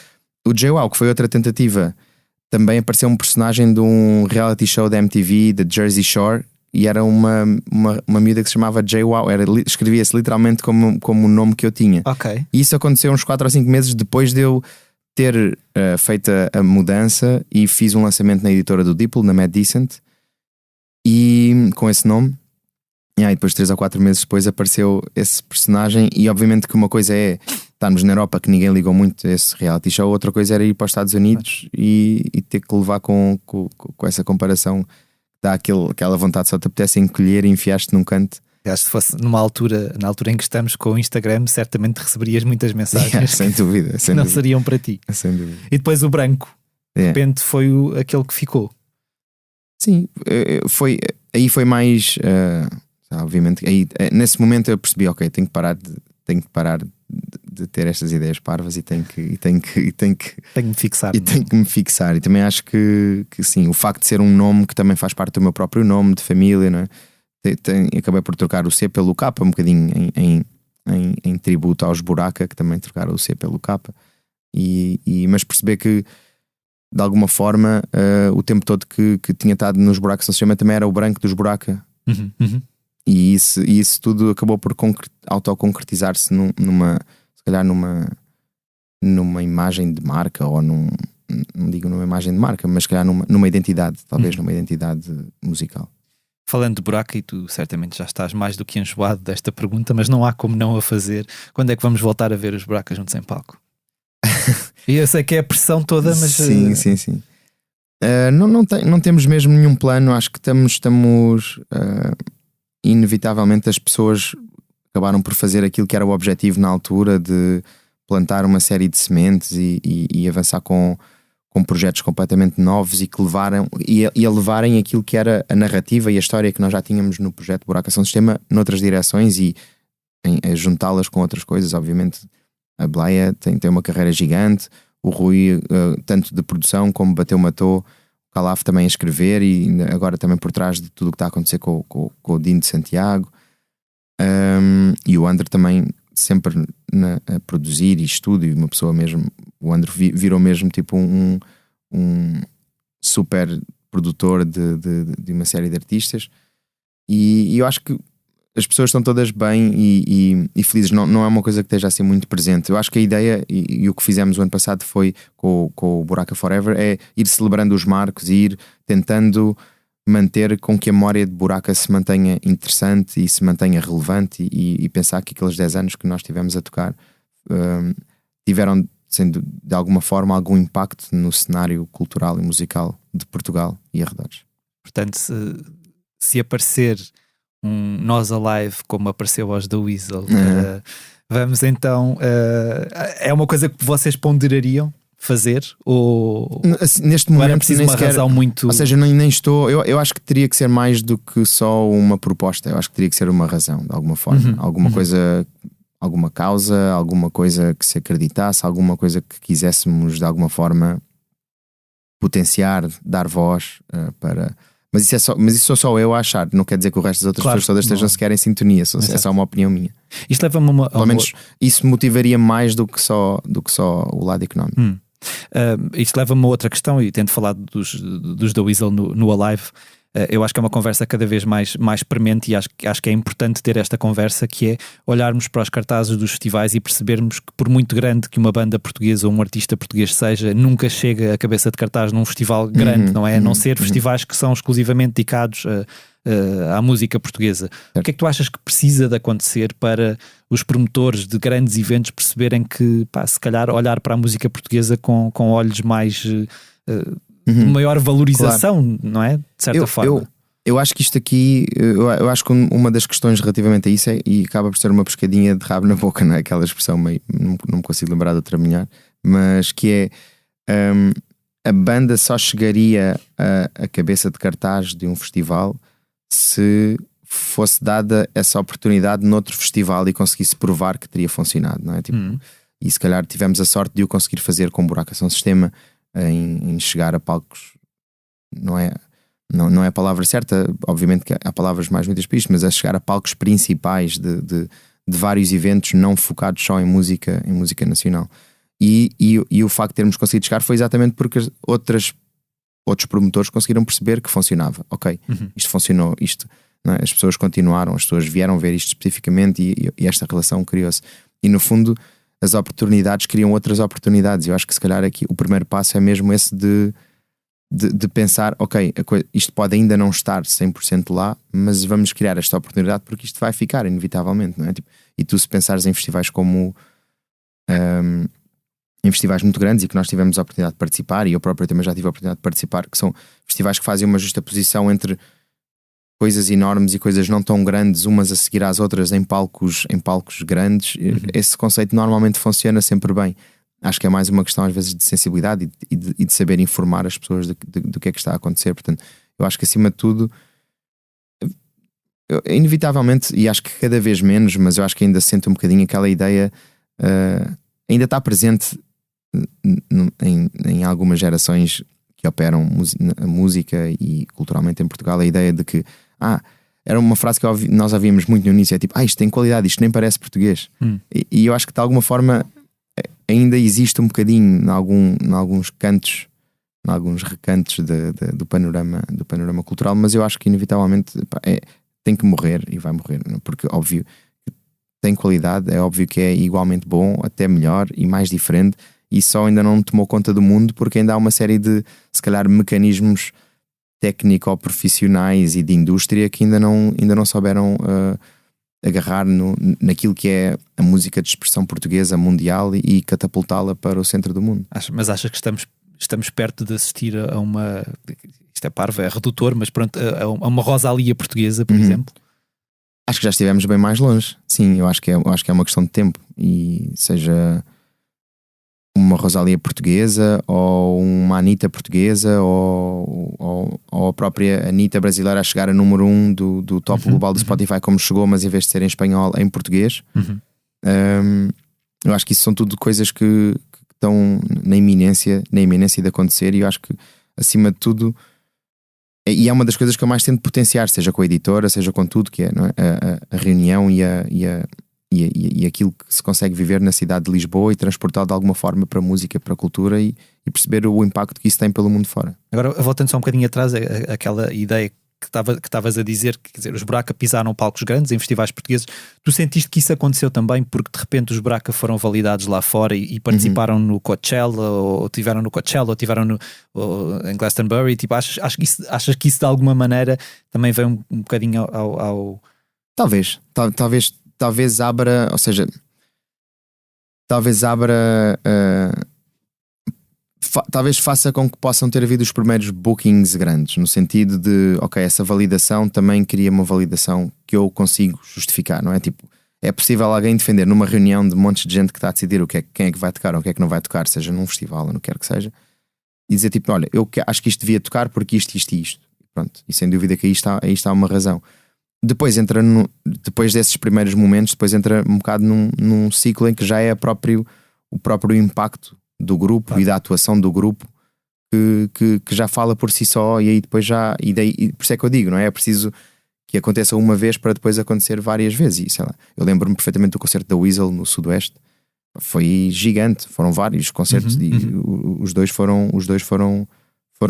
O JWoww, que foi outra tentativa, também apareceu um personagem de um reality show da MTV, da Jersey Shore, e era uma miúda que se chamava JWoww, escrevia-se literalmente como o nome que eu tinha. Okay. E isso aconteceu uns 4 ou 5 meses depois de eu ter feito a mudança, e fiz um lançamento na editora do Diplo, na Mad Decent, e com esse nome. E aí depois 3 ou 4 meses depois apareceu esse personagem, e obviamente que uma coisa é estarmos na Europa, que ninguém ligou muito a esse reality show, outra coisa era ir para os Estados Unidos e ter que levar com essa comparação, dá aquela vontade, só te apetece encolher e enfiaste num canto. Acho que se fosse na altura em que estamos com o Instagram, certamente receberias muitas mensagens. Sem dúvida, não seriam para ti. Sem dúvida. E depois o Branco, de repente foi aquele que ficou. Sim, aí foi mais obviamente aí, nesse momento eu percebi, ok, tenho que parar de ter estas ideias parvas e tenho que me fixar. E tenho que me fixar. E também acho que sim, o facto de ser um nome que também faz parte do meu próprio nome de família, não é? Acabei por trocar o C pelo K, um bocadinho em tributo aos Buraca, que também trocaram o C pelo K, mas perceber que de alguma forma o tempo todo que tinha estado nos Buracos São Sistema também era o branco dos Buraca. E isso tudo acabou por autoconcretizar-se se calhar numa imagem de marca, ou não digo numa imagem de marca, mas se calhar numa identidade, talvez numa identidade musical. Falando de Buraca, e tu certamente já estás mais do que enjoado desta pergunta, mas não há como não a fazer. Quando é que vamos voltar a ver os Buracas juntos em palco? E eu sei que é a pressão toda, mas... Sim. Não temos mesmo nenhum plano. Acho que estamos inevitavelmente as pessoas acabaram por fazer aquilo que era o objetivo na altura, de plantar uma série de sementes e avançar com projetos completamente novos e que levaram e a levarem aquilo que era a narrativa e a história que nós já tínhamos no projeto Buracação Sistema noutras direções e a juntá-las com outras coisas. Obviamente a Bleia tem uma carreira gigante, o Rui tanto de produção como Bateu-Matou, o Calaf também a escrever e agora também por trás de tudo o que está a acontecer com o Dino de Santiago, e o André também sempre a produzir e estúdio, uma pessoa mesmo. O André virou mesmo tipo um super produtor de uma série de artistas, e eu acho que as pessoas estão todas bem e felizes. Não é uma coisa que esteja assim muito presente. Eu acho que a ideia e o que fizemos o ano passado foi com o Buraca Forever é ir celebrando os marcos e ir tentando manter com que a memória de Buraca se mantenha interessante e se mantenha relevante, e pensar que aqueles 10 anos que nós tivemos a tocar tiveram, sendo de alguma forma, algum impacto no cenário cultural e musical de Portugal e arredores. Portanto, se aparecer um Nós Alive como apareceu aos da Weasel, vamos então, é uma coisa que vocês ponderariam fazer, ou neste momento era preciso uma razão muito... Ou seja, nem estou... Eu acho que teria que ser mais do que só uma proposta. Eu acho que teria que ser uma razão, de alguma forma. Alguma coisa, alguma causa, alguma coisa que se acreditasse, alguma coisa que quiséssemos de alguma forma potenciar, dar voz para... Mas isso sou só eu a achar. Não quer dizer que o resto das outras pessoas todas estejam sequer em sintonia. É só uma opinião minha. Isto leva-me a uma... Pelo menos isso motivaria mais do que só o lado económico. Isto leva-me a outra questão, e tendo falado dos da Weasel no Alive, eu acho que é uma conversa cada vez mais premente, e acho que é importante ter esta conversa, que é olharmos para os cartazes dos festivais e percebermos que, por muito grande que uma banda portuguesa ou um artista português seja, nunca chega a cabeça de cartaz num festival grande, não é? A não ser festivais que são exclusivamente dedicados à música portuguesa. O que é que tu achas que precisa de acontecer para os promotores de grandes eventos perceberem que, se calhar, olhar para a música portuguesa com olhos mais... maior valorização, não é? De certa forma. Eu acho que isto aqui, eu acho que uma das questões relativamente a isso e acaba por ser uma pescadinha de rabo na boca, não é? Aquela expressão meio, não me consigo lembrar de outra melhor, mas que é a banda só chegaria à cabeça de cartaz de um festival se fosse dada essa oportunidade noutro festival e conseguisse provar que teria funcionado, não é? E se calhar tivemos a sorte de o conseguir fazer com Buracação Sistema, em chegar a palcos, não é a palavra certa, obviamente que há palavras mais muitas para isto, mas a chegar a palcos principais de vários eventos não focados só em música nacional. E o facto de termos conseguido chegar foi exatamente porque outros promotores conseguiram perceber que funcionava. Ok, isto funcionou, não é? As pessoas continuaram, as pessoas vieram ver isto especificamente e esta relação criou-se. E no fundo as oportunidades criam outras oportunidades. Eu acho que se calhar aqui o primeiro passo é mesmo esse de pensar, ok, isto pode ainda não estar 100% lá, mas vamos criar esta oportunidade porque isto vai ficar inevitavelmente, não é? E tu, se pensares em festivais como em festivais muito grandes e que nós tivemos a oportunidade de participar, e eu próprio também já tive a oportunidade de participar, que são festivais que fazem uma justaposição entre coisas enormes e coisas não tão grandes, umas a seguir às outras em palcos grandes. Esse conceito normalmente funciona sempre bem. Acho que é mais uma questão às vezes de sensibilidade e de saber informar as pessoas do que é que está a acontecer. Portanto, eu acho que acima de tudo, inevitavelmente, e acho que cada vez menos, mas eu acho que ainda sento um bocadinho aquela ideia, ainda está presente em algumas gerações que operam a música e culturalmente em Portugal, a ideia de que era uma frase que nós ouvíamos muito no início, é tipo, isto tem qualidade, isto nem parece português. E eu acho que de alguma forma ainda existe um bocadinho em alguns cantos, em alguns recantos do panorama cultural, mas eu acho que inevitavelmente tem que morrer e vai morrer, porque óbvio que tem qualidade, é óbvio que é igualmente bom, até melhor e mais diferente, e só ainda não tomou conta do mundo porque ainda há uma série de, se calhar, mecanismos técnico-profissionais e de indústria que ainda não souberam agarrar naquilo que é a música de expressão portuguesa mundial e catapultá-la para o centro do mundo. Mas achas que estamos perto de assistir a uma... Isto é parvo, é redutor, mas pronto, a uma Rosalía portuguesa, por exemplo? Acho que já estivemos bem mais longe. Sim, eu acho que é uma questão de tempo. E seja uma Rosalía portuguesa ou uma Anitta portuguesa ou a própria Anitta brasileira a chegar a número 1 do top global do Spotify, como chegou, mas em vez de ser em espanhol, em português. Eu acho que isso são tudo coisas que estão na iminência de acontecer, e eu acho que, acima de tudo, e é uma das coisas que eu mais tento potenciar, seja com a editora, seja com tudo, que é, não é? A reunião e aquilo que se consegue viver na cidade de Lisboa e transportá-lo de alguma forma para a música, para a cultura, e perceber o impacto que isso tem pelo mundo fora. Agora, voltando só um bocadinho atrás, aquela ideia que estavas a dizer, quer dizer, os Buraca pisaram palcos grandes em festivais portugueses. Tu sentiste que isso aconteceu também porque de repente os Buraca foram validados lá fora e participaram no Coachella, ou tiveram no Coachella, ou tiveram em Glastonbury? Tipo, achas que isso de alguma maneira também vem um bocadinho ao... Talvez abra, ou seja, talvez faça com que possam ter havido os primeiros bookings grandes, no sentido de, ok, essa validação também cria uma validação que eu consigo justificar, não é? Tipo, é possível alguém defender numa reunião de montes de gente que está a decidir quem é que vai tocar ou o que é que não vai tocar, seja num festival ou no que quer que seja, e dizer tipo, olha, eu acho que isto devia tocar porque isto. Pronto, e sem dúvida que aí está uma razão. Depois depois desses primeiros momentos, depois entra um bocado num ciclo em que já é o próprio impacto do grupo e da atuação do grupo que já fala por si só, e aí depois e por isso é que eu digo, não é? É preciso que aconteça uma vez para depois acontecer várias vezes. E, sei lá, eu lembro-me perfeitamente do concerto da Weasel no Sudoeste, foi gigante, foram vários concertos e os dois foram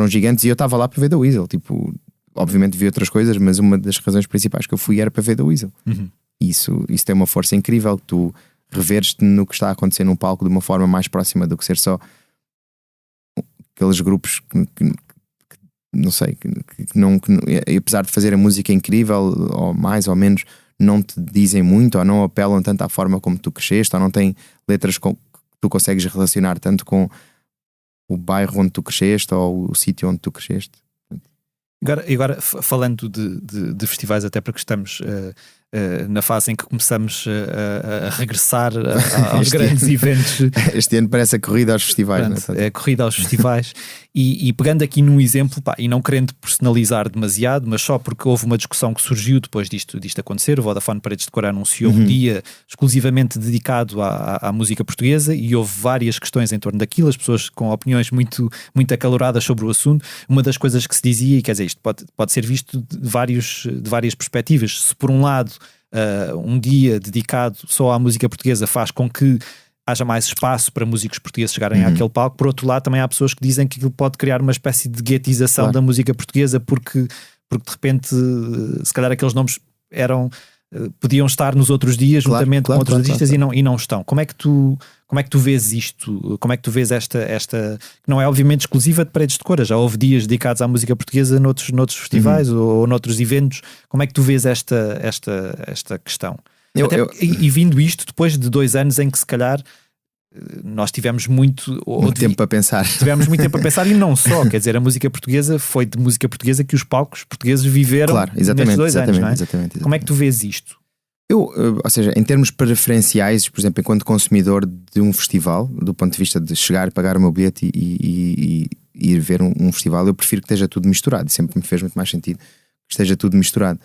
gigantes, e eu estava lá para ver da Weasel, tipo, obviamente vi outras coisas, mas uma das razões principais que eu fui era para ver da Weasel. Isso tem uma força incrível, que tu reveres-te no que está a acontecer num palco de uma forma mais próxima do que ser só aqueles grupos que não sei, que apesar de fazer a música incrível, ou mais ou menos, não te dizem muito, ou não apelam tanto à forma como tu cresceste, ou não têm letras que tu consegues relacionar tanto com o bairro onde tu cresceste ou o sítio onde tu cresceste. Agora falando de festivais, até porque estamos na fase em que começamos a regressar aos grandes eventos. Este ano parece a corrida aos festivais. Portanto, é a corrida aos festivais. E pegando aqui num exemplo, e não querendo personalizar demasiado, mas só porque houve uma discussão que surgiu depois disto acontecer. O Vodafone Paredes de Cor anunciou um dia exclusivamente dedicado à música portuguesa, e houve várias questões em torno daquilo, as pessoas com opiniões muito, muito acaloradas sobre o assunto. Uma das coisas que se dizia, e quer dizer, isto pode ser visto de várias perspectivas. Se por um lado um dia dedicado só à música portuguesa faz com que haja mais espaço para músicos portugueses chegarem àquele palco, por outro lado também há pessoas que dizem que aquilo pode criar uma espécie de guetização da música portuguesa, porque de repente se calhar aqueles nomes podiam estar nos outros dias juntamente com outros artistas. E não estão. Como é que tu vês isto? Como é que tu vês esta que não é obviamente exclusiva de Paredes de Cor? Já houve dias dedicados à música portuguesa noutros festivais ou noutros eventos. Como é que tu vês esta questão? E vindo isto depois de 2 anos em que se calhar nós tivemos muito tempo para pensar. Tivemos muito tempo para pensar, e não só, quer dizer, a música portuguesa, foi de música portuguesa que os palcos portugueses viveram nestes 2 anos, não é? Exatamente. Como é que tu vês isto? Ou seja, em termos preferenciais, por exemplo, enquanto consumidor de um festival, do ponto de vista de chegar e pagar o meu bilhete e ir ver um festival, eu prefiro que esteja tudo misturado, e sempre me fez muito mais sentido que esteja tudo misturado.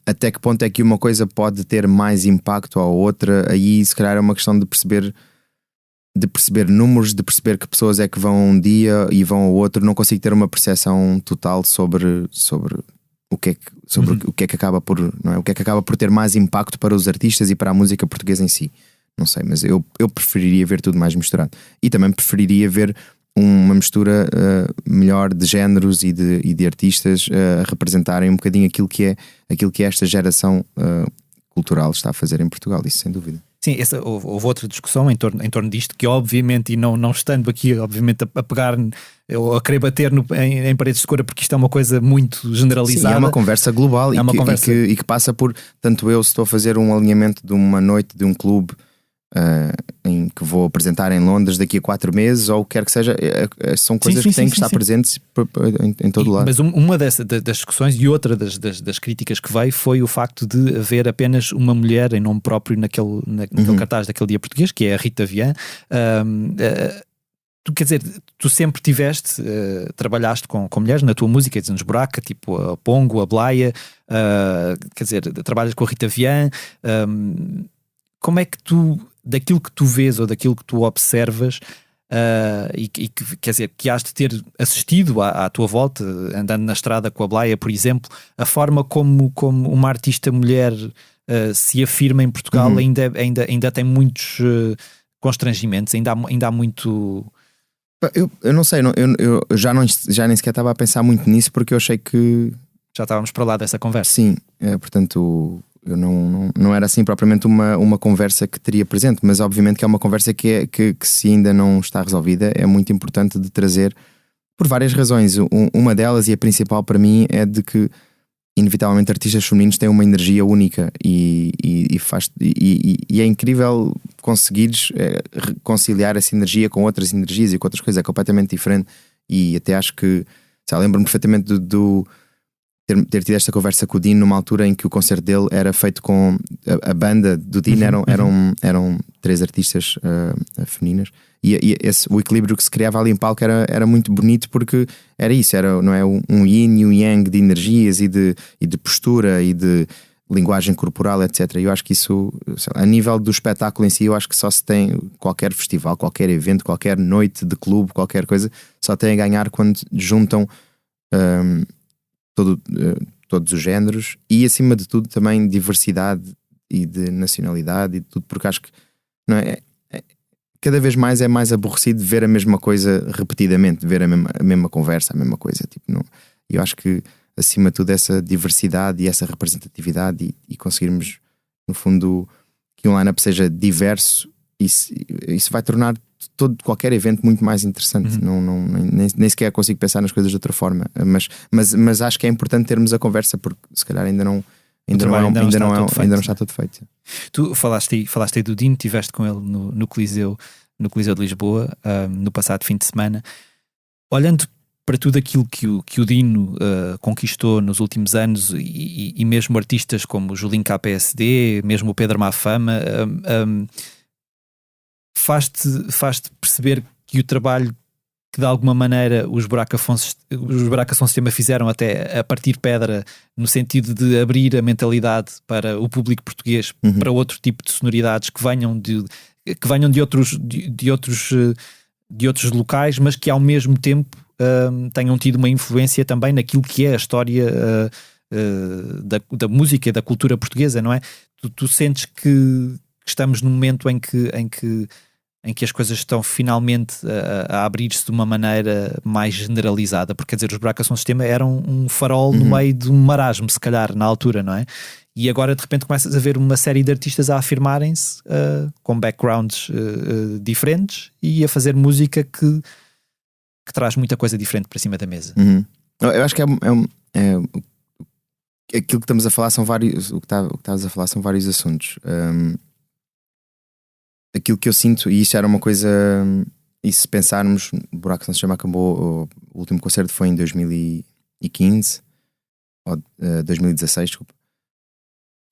Até que ponto é que uma coisa pode ter mais impacto ou outra? Aí se calhar é uma questão de perceber números, de perceber que pessoas é que vão um dia e vão ao outro. Não consigo ter uma percepção total sobre o que é que acaba por, não é? O que é que acaba por ter mais impacto para os artistas e para a música portuguesa em si. Não sei, mas eu preferiria ver tudo mais misturado, e também preferiria ver uma mistura melhor de géneros e de artistas a representarem um bocadinho aquilo que é esta geração cultural está a fazer em Portugal, isso sem dúvida. Sim, houve outra discussão em torno disto, que obviamente, e não estando aqui obviamente a pegar ou a querer bater em paredes de cora, porque isto é uma coisa muito generalizada. Sim, é uma conversa global e que passa por, tanto eu, se estou a fazer um alinhamento de uma noite de um clube em que vou apresentar em Londres daqui a 4 meses, ou o que quer que seja, são coisas que têm que estar presentes em todo o lado. Mas uma das discussões e outra das críticas que veio foi o facto de haver apenas uma mulher em nome próprio naquele cartaz daquele dia português, que é a Rita Vian. Tu, quer dizer, tu sempre trabalhaste com mulheres na tua música, dizendo Buraca, tipo a Pongo, a Blaia, quer dizer, trabalhas com a Rita Vian. Como é que tu, daquilo que tu vês ou daquilo que tu observas, e que, quer dizer, que has de ter assistido à tua volta, andando na estrada com a Blaia, por exemplo, a forma como uma artista mulher se afirma em Portugal ainda tem muitos constrangimentos, ainda há muito... Eu não sei, eu já nem sequer estava a pensar muito nisso, porque eu achei que... Já estávamos para lá dessa conversa. Sim, portanto... Eu não era assim propriamente uma conversa que teria presente, mas obviamente que é uma conversa que se ainda não está resolvida, é muito importante de trazer por várias razões. Uma delas, e a principal para mim, é de que inevitavelmente artistas femininos têm uma energia única e é incrível conseguires conciliar essa energia com outras energias e com outras coisas. É completamente diferente, e até acho que, lembro-me perfeitamente ter tido esta conversa com o Dino numa altura em que o concerto dele era feito com a banda do Dino, eram 3 artistas femininas, e o equilíbrio que se criava ali em palco era muito bonito, porque era isso, não é, um yin e um yang de energias e de postura e de linguagem corporal, etc. E eu acho que isso, a nível do espetáculo em si, eu acho que só se tem, qualquer festival, qualquer evento, qualquer noite de clube, qualquer coisa, só tem a ganhar quando juntam todos os géneros e, acima de tudo, também diversidade e de nacionalidade e tudo, porque acho que não é, cada vez mais é mais aborrecido ver a mesma coisa repetidamente, ver a mesma conversa, a mesma coisa, tipo, não. Eu acho que, acima de tudo, essa diversidade e essa representatividade e conseguirmos, no fundo, que um line-up seja diverso, isso vai tornar qualquer evento muito mais interessante. Nem sequer consigo pensar nas coisas de outra forma, mas acho que é importante termos a conversa, porque se calhar ainda não está todo feito. Tu falaste aí do Dino, estiveste com ele no Coliseu de Lisboa no passado fim de semana. Olhando para tudo aquilo que o Dino conquistou nos últimos anos, e mesmo artistas como o Julinho KPSD, mesmo o Pedro Mafama, faz-te perceber que o trabalho que de alguma maneira os Buraca Som Sistema fizeram, até a partir pedra, no sentido de abrir a mentalidade para o público português, para outro tipo de sonoridades que venham de outros locais, mas que ao mesmo tempo tenham tido uma influência também naquilo que é a história da música e da cultura portuguesa, não é? Tu sentes que estamos num momento em que as coisas estão finalmente a abrir-se de uma maneira mais generalizada, porque, quer dizer, os Buraca Som Sistema eram um farol no meio de um marasmo, se calhar, na altura, não é? E agora de repente começas a ver uma série de artistas a afirmarem-se com backgrounds diferentes e a fazer música que traz muita coisa diferente para cima da mesa. Eu acho que aquilo que estamos a falar são vários, o que estás a falar são vários assuntos. Aquilo que eu sinto, e isto era uma coisa, e se pensarmos, o Buraca Som Sistema acabou, o último concerto foi em 2015 ou 2016, desculpa.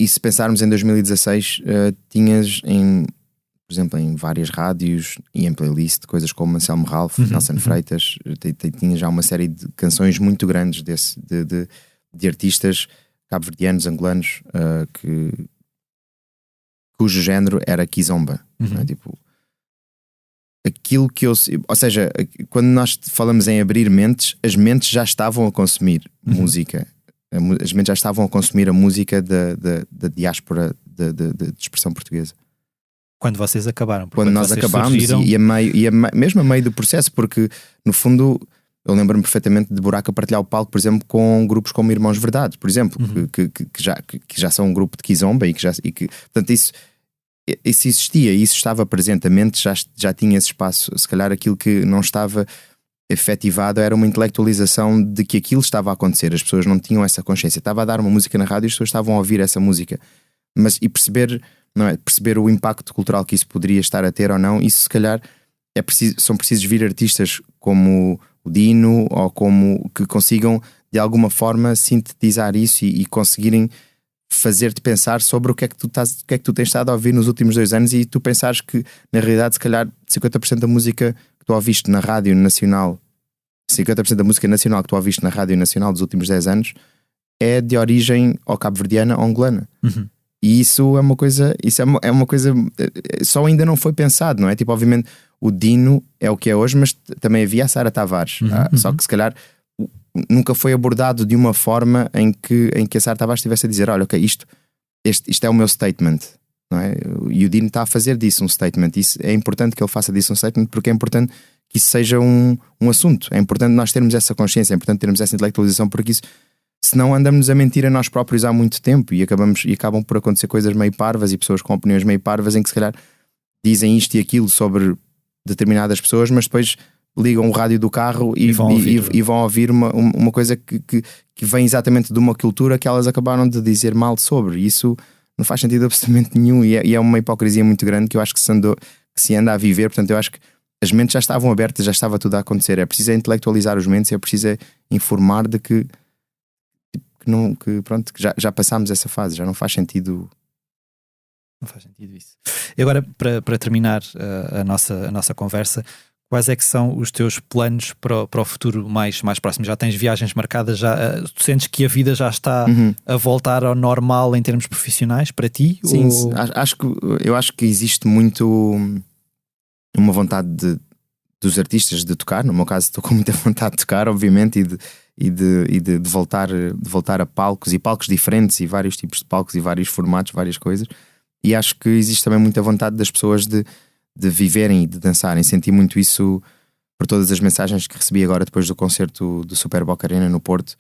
E se pensarmos em 2016, tinhas por exemplo, em várias rádios e em playlist, coisas como Anselmo Ralph, Nelson Freitas, tinha já uma série de canções muito grandes de artistas cabo-verdianos, angolanos, cujo género era kizomba. Não é? Tipo, aquilo que ou seja, quando nós falamos em abrir mentes, as mentes já estavam a consumir música, as mentes já estavam a consumir a música da diáspora de expressão portuguesa. Quando vocês acabaram. Quando nós acabámos, mesmo a meio do processo, porque no fundo eu lembro-me perfeitamente de Buraca partilhar o palco, por exemplo, com grupos como Irmãos Verdade, por exemplo, que já são um grupo de kizomba, portanto, isso isso existia, isso estava presente, a mente já tinha esse espaço. Se calhar aquilo que não estava efetivado era uma intelectualização de que aquilo estava a acontecer. As pessoas não tinham essa consciência. Estava a dar uma música na rádio e as pessoas estavam a ouvir essa música, mas perceber, não é, perceber o impacto cultural que isso poderia estar a ter ou não. Isso se calhar são precisos vir artistas como o Dino, ou como que consigam de alguma forma sintetizar isso e conseguirem fazer-te pensar sobre o que é que tu tens estado a ouvir nos últimos 2 anos, e tu pensares que na realidade se calhar 50% da música que tu ouviste na Rádio Nacional, 50% da música nacional que tu ouviste na Rádio Nacional dos últimos 10 anos é de origem ou cabo-verdiana ou angolana. E isso é uma coisa, só ainda não foi pensado, não é? Tipo, obviamente o Dino é o que é hoje, mas também havia a Sara Tavares, só que se calhar nunca foi abordado de uma forma em que a Sara Tavares estivesse a dizer: olha, ok, isto é o meu statement, não é? E o Dino está a fazer disso um statement. Isso é importante que ele faça disso um statement, porque é importante que isso seja um assunto. É importante nós termos essa consciência, é importante termos essa intelectualização, porque isso, senão andamos a mentir a nós próprios há muito tempo e acabam por acontecer coisas meio parvas, e pessoas com opiniões meio parvas em que se calhar dizem isto e aquilo sobre determinadas pessoas, mas depois ligam o rádio do carro e vão ouvir uma coisa que vem exatamente de uma cultura que elas acabaram de dizer mal sobre. Isso não faz sentido absolutamente nenhum, e é uma hipocrisia muito grande que eu acho que se anda a viver. Portanto, eu acho que as mentes já estavam abertas, já estava tudo a acontecer. É preciso intelectualizar os mentes, é preciso informar de que já passámos essa fase, já não faz sentido. Não faz sentido isso. E agora, para terminar a nossa conversa, quais é que são os teus planos para o futuro mais próximo? Já tens viagens marcadas? Tu sentes que a vida já está a voltar ao normal em termos profissionais para ti? Sim, eu acho que existe muito uma vontade dos artistas de tocar. No meu caso, estou com muita vontade de tocar, obviamente, e de voltar a palcos diferentes, e vários tipos de palcos e vários formatos, várias coisas. E acho que existe também muita vontade das pessoas de viverem e de dançarem. Senti muito isso por todas as mensagens que recebi agora depois do concerto do Super Boca Arena no Porto,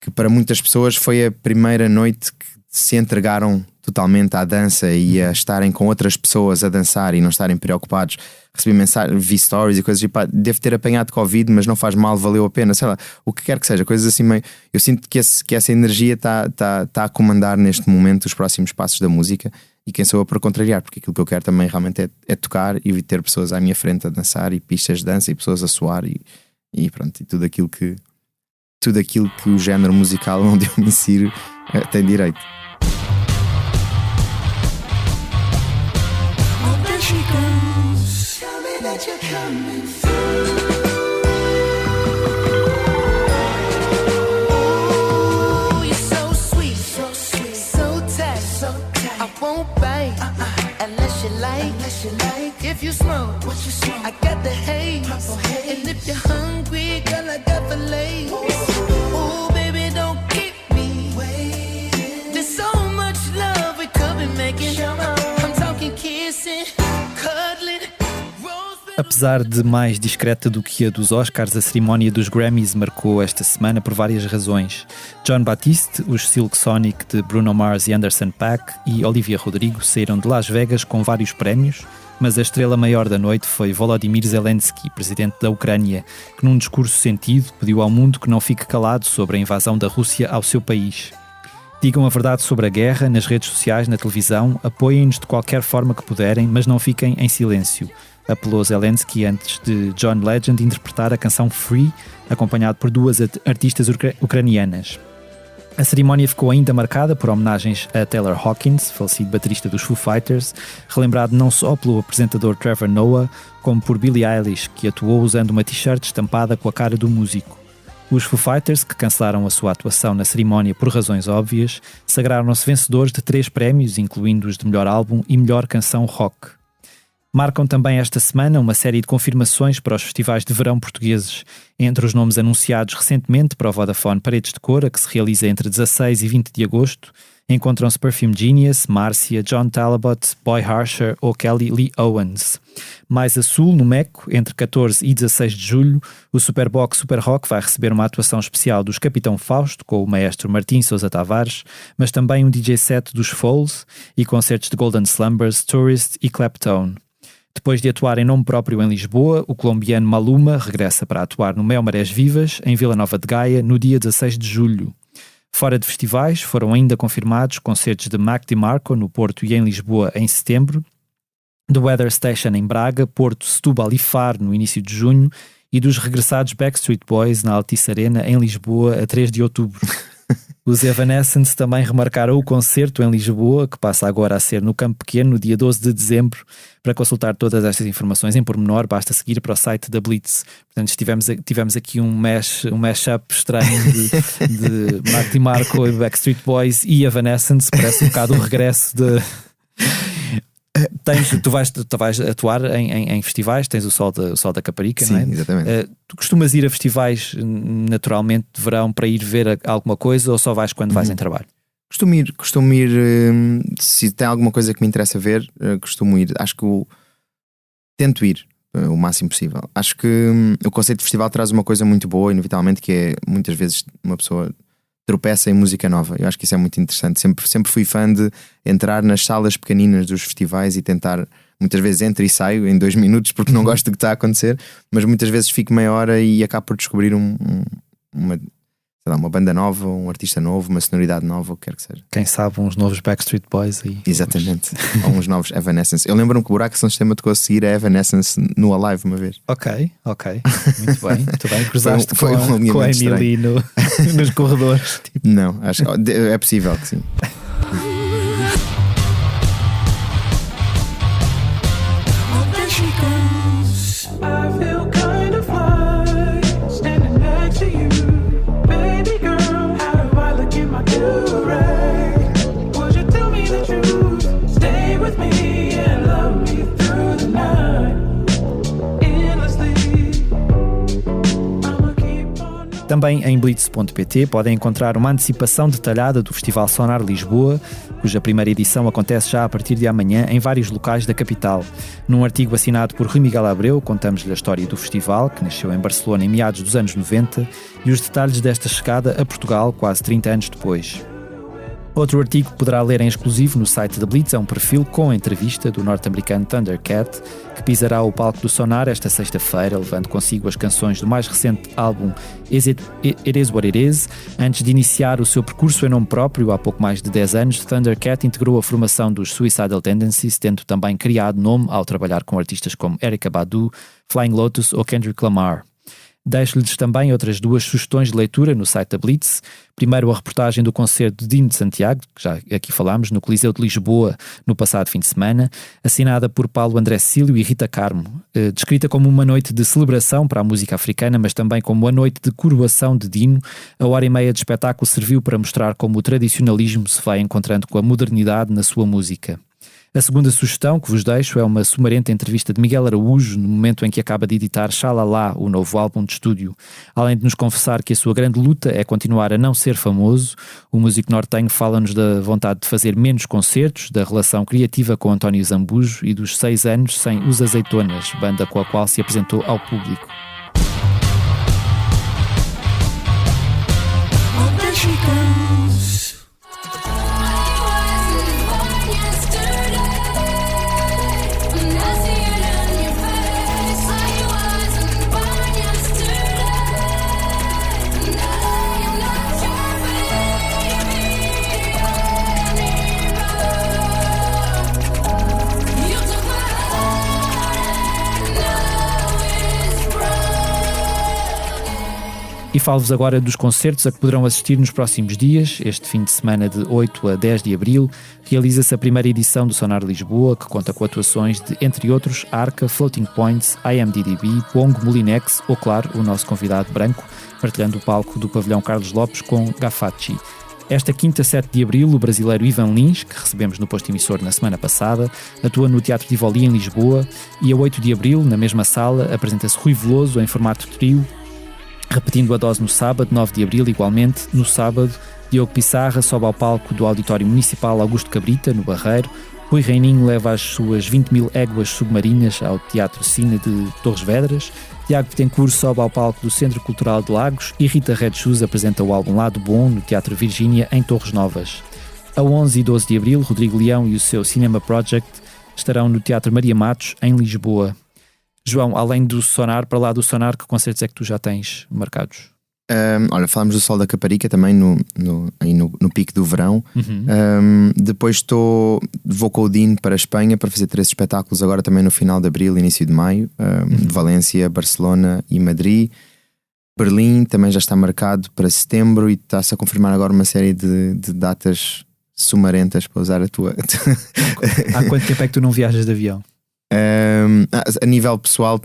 que para muitas pessoas foi a primeira noite que se entregaram totalmente à dança e a estarem com outras pessoas a dançar e não estarem preocupados. Recebi mensagens, vi stories e coisas, devo ter apanhado Covid, mas não faz mal, valeu a pena, sei lá, o que quer que seja, coisas assim meio. Eu sinto que essa energia está a comandar neste momento os próximos passos da música, e quem sou eu para contrariar, porque aquilo que eu quero também realmente é tocar e ter pessoas à minha frente a dançar, e pistas de dança e pessoas a suar, e pronto, e tudo aquilo que o género musical onde eu me insiro tem direito. If you smoke, I got the haze. And if you're hungry, girl, I got the lace. Ooh, baby, don't keep me waiting. There's so much love we could be making. I'm talking kissing, cuddling. Apesar de mais discreta do que a dos Oscars, a cerimónia dos Grammys marcou esta semana por várias razões. Jon Batiste, os Silk Sonic de Bruno Mars e Anderson .Paak e Olivia Rodrigo saíram de Las Vegas com vários prémios, mas a estrela maior da noite foi Volodymyr Zelensky, presidente da Ucrânia, que num discurso sentido pediu ao mundo que não fique calado sobre a invasão da Rússia ao seu país. Digam a verdade sobre a guerra nas redes sociais, na televisão, apoiem-nos de qualquer forma que puderem, mas não fiquem em silêncio, apelou Zelensky antes de John Legend interpretar a canção Free, acompanhado por 2 artistas ucranianas. A cerimónia ficou ainda marcada por homenagens a Taylor Hawkins, falecido baterista dos Foo Fighters, relembrado não só pelo apresentador Trevor Noah, como por Billie Eilish, que atuou usando uma t-shirt estampada com a cara do músico. Os Foo Fighters, que cancelaram a sua atuação na cerimónia por razões óbvias, sagraram-se vencedores de 3 prémios, incluindo os de melhor álbum e melhor canção rock. Marcam também esta semana uma série de confirmações para os festivais de verão portugueses. Entre os nomes anunciados recentemente para o Vodafone Paredes de Cora, que se realiza entre 16 e 20 de agosto, encontram-se Perfume Genius, Márcia, John Talbot, Boy Harsher ou Kelly Lee Owens. Mais a sul, no Meco, entre 14 e 16 de julho, o Superbox Super Rock vai receber uma atuação especial dos Capitão Fausto, com o maestro Martim Sousa Tavares, mas também um DJ set dos Foles e concertos de Golden Slumbers, Tourist e Claptone. Depois de atuar em nome próprio em Lisboa, o colombiano Maluma regressa para atuar no Mel Marés Vivas, em Vila Nova de Gaia, no dia 16 de julho. Fora de festivais, foram ainda confirmados concertos de Mac DiMarco no Porto e em Lisboa em setembro, The Weather Station em Braga, Porto, Setúbal e Faro no início de junho e dos regressados Backstreet Boys na Altice Arena em Lisboa a 3 de outubro. Os Evanescence também remarcaram o concerto em Lisboa, que passa agora a ser no Campo Pequeno, no dia 12 de dezembro. Para consultar todas estas informações em pormenor, basta seguir para o site da Blitz. Portanto, tivemos aqui um mashup estranho de Mac DiMarco e Backstreet Boys e Evanescence. Parece um bocado o regresso de... Tu vais atuar em festivais, tens o Sol da Caparica, sim, não é? Exatamente. Tu costumas ir a festivais naturalmente de verão para ir ver alguma coisa ou só vais quando vais em trabalho? Costumo ir se tem alguma coisa que me interessa ver, costumo ir. Acho que tento ir o máximo possível. Acho que o conceito de festival traz uma coisa muito boa, inevitavelmente, que é muitas vezes uma pessoa tropeça em música nova. Eu acho que isso é muito interessante. Sempre fui fã de entrar nas salas pequeninas dos festivais e tentar, muitas vezes entro e saio em 2 minutos porque não gosto do que está a acontecer, mas muitas vezes fico meia hora e acabo por descobrir uma banda nova, um artista novo, uma sonoridade nova, o que quer que seja. Quem sabe uns novos Backstreet Boys aí. Exatamente. Ou uns novos Evanescence. Eu lembro-me que o Buraco São Sistema tocou a seguir a Evanescence no Alive uma vez. Ok. Muito bem. Cruzaste foi com a Emily nos corredores. Tipo. Não, acho que é possível que sim. Também em blitz.pt podem encontrar uma antecipação detalhada do Festival Sonar Lisboa, cuja primeira edição acontece já a partir de amanhã em vários locais da capital. Num artigo assinado por Rui Miguel Abreu, contamos-lhe a história do festival, que nasceu em Barcelona em meados dos anos 90, e os detalhes desta chegada a Portugal quase 30 anos depois. Outro artigo que poderá ler em exclusivo no site da Blitz é um perfil com a entrevista do norte-americano Thundercat, que pisará o palco do Sonar esta sexta-feira, levando consigo as canções do mais recente álbum It Is What It Is. Antes de iniciar o seu percurso em nome próprio, há pouco mais de 10 anos, Thundercat integrou a formação dos Suicidal Tendencies, tendo também criado nome ao trabalhar com artistas como Erykah Badu, Flying Lotus ou Kendrick Lamar. Deixo-lhes também outras 2 sugestões de leitura no site da Blitz. Primeiro, a reportagem do concerto de Dino de Santiago, que já aqui falámos, no Coliseu de Lisboa no passado fim de semana, assinada por Paulo André Cílio e Rita Carmo. Descrita como uma noite de celebração para a música africana, mas também como uma noite de coroação de Dino, a hora e meia de espetáculo serviu para mostrar como o tradicionalismo se vai encontrando com a modernidade na sua música. A segunda sugestão que vos deixo é uma sumarenta entrevista de Miguel Araújo no momento em que acaba de editar Xalala, o novo álbum de estúdio. Além de nos confessar que a sua grande luta é continuar a não ser famoso, o músico nortenho fala-nos da vontade de fazer menos concertos, da relação criativa com António Zambujo e dos 6 anos sem Os Azeitonas, banda com a qual se apresentou ao público. E falo-vos agora dos concertos a que poderão assistir nos próximos dias. Este fim de semana de 8 a 10 de abril realiza-se a primeira edição do Sonar Lisboa, que conta com atuações de, entre outros, Arca, Floating Points, IMDDB, Pongo, Molinex ou, claro, o nosso convidado branco, partilhando o palco do pavilhão Carlos Lopes com Gafachi. Esta quinta, 7 de abril, o brasileiro Ivan Lins, que recebemos no posto emissor na semana passada, atua no Teatro Tivoli em Lisboa, e a 8 de abril, na mesma sala, apresenta-se Rui Veloso em formato trio, repetindo a dose no sábado, 9 de abril, igualmente, no sábado, Diogo Pissarra sobe ao palco do Auditório Municipal Augusto Cabrita, no Barreiro. Rui Reininho leva as suas 20.000 éguas submarinas ao Teatro Cine de Torres Vedras. Tiago Betancourt sobe ao palco do Centro Cultural de Lagos e Rita Red Shoes apresenta o álbum Lado Bom no Teatro Virgínia, em Torres Novas. A 11 e 12 de abril, Rodrigo Leão e o seu Cinema Project estarão no Teatro Maria Matos, em Lisboa. João, além do Sonar, para lá do Sonar, que concertos é que tu já tens marcados? Olha, falámos do Sol da Caparica também no pico do verão. Depois vou com o Dino para a Espanha para fazer 3 espetáculos agora também no final de abril, início de maio, de Valência, Barcelona e Madrid. Berlim também já está marcado para setembro e está-se a confirmar agora uma série de datas sumarentas para usar a tua. Há quanto tempo é que tu não viajas de avião? A nível pessoal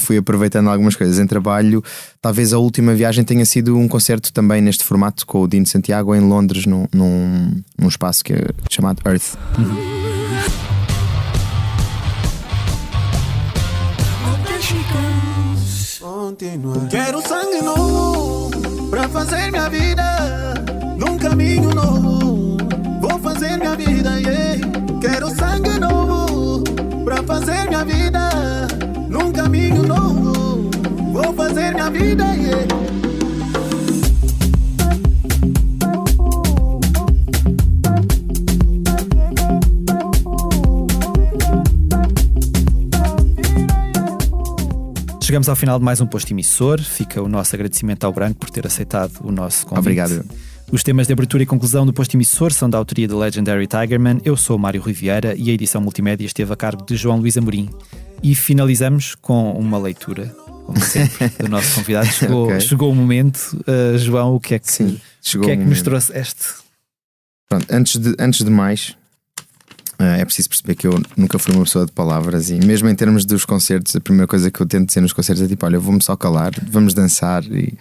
fui aproveitando algumas coisas em trabalho. Talvez a última viagem tenha sido um concerto também neste formato com o Dino Santiago em Londres, num espaço que é chamado Earth. Quero sangue novo pra fazer minha vida num caminho novo. Vou fazer minha vida, yeah. Quero sangue novo pra fazer minha vida num caminho novo. Vou fazer minha vida, yeah. Chegamos ao final de mais um Posto Emissor. Fica o nosso agradecimento ao Branco por ter aceitado o nosso convite. Obrigado. Os temas de abertura e conclusão do Posto Emissor são da autoria de Legendary Tigerman. Eu sou o Mário Rui Vieira e a edição multimédia esteve a cargo de João Luís Amorim. E finalizamos com uma leitura, como sempre, do nosso convidado. Chegou o momento. João, o que é que nos trouxe este? Pronto, antes de mais, é preciso perceber que eu nunca fui uma pessoa de palavras e mesmo em termos dos concertos, a primeira coisa que eu tento dizer nos concertos é tipo, olha, eu vou-me só calar, vamos dançar e...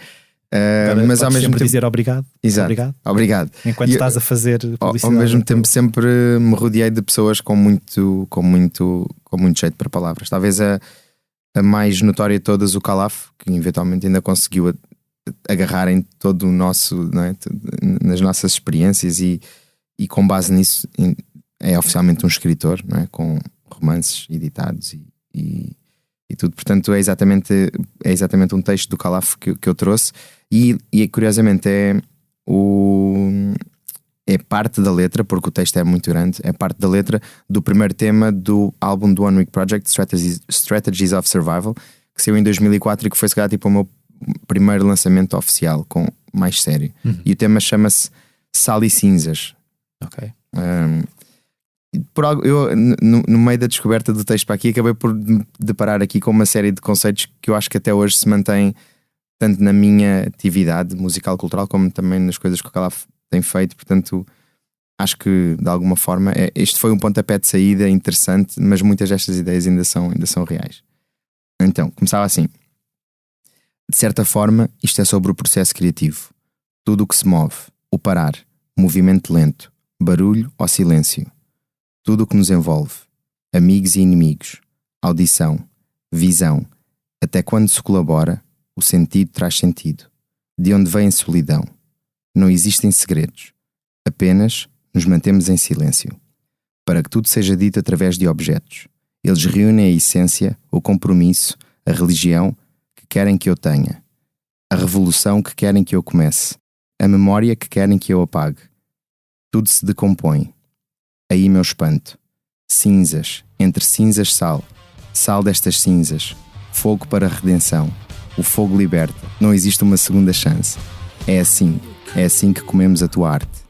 mas ao mesmo tempo dizer obrigado. Exato, obrigado. Enquanto estás a fazer publicidade. Ao mesmo tempo sempre me rodeei de pessoas com muito jeito para palavras. Talvez a mais notória de todas, o Calaf, que eventualmente ainda conseguiu agarrar em todo o nosso, não é? Nas nossas experiências e com base nisso é oficialmente um escritor, não é? Com romances editados e tudo. Portanto é exatamente um texto do Calaf que eu trouxe e curiosamente é parte da letra, porque o texto é muito grande, é parte da letra do primeiro tema do álbum do One Week Project, Strategies of Survival, que saiu em 2004 e que foi se calhar tipo o meu primeiro lançamento oficial, mais sério. E o tema chama-se Sal e Cinzas. Ok. Eu, no meio da descoberta do texto para aqui, acabei por me deparar aqui com uma série de conceitos que eu acho que até hoje se mantêm tanto na minha atividade musical cultural como também nas coisas que o Calaf tem feito. Portanto, acho que de alguma forma este foi um pontapé de saída interessante, mas muitas destas ideias ainda são reais. Então, começava assim: de certa forma, isto é sobre o processo criativo. Tudo o que se move, o parar, movimento lento, barulho ou silêncio. Tudo o que nos envolve, amigos e inimigos, audição, visão, até quando se colabora, o sentido traz sentido. De onde vem a solidão? Não existem segredos, apenas nos mantemos em silêncio. Para que tudo seja dito através de objetos, eles reúnem a essência, o compromisso, a religião que querem que eu tenha, a revolução que querem que eu comece, a memória que querem que eu apague. Tudo se decompõe. Aí meu espanto. Cinzas, entre cinzas sal destas cinzas, fogo para a redenção. O fogo liberta, não existe uma segunda chance. É assim que comemos a tua arte.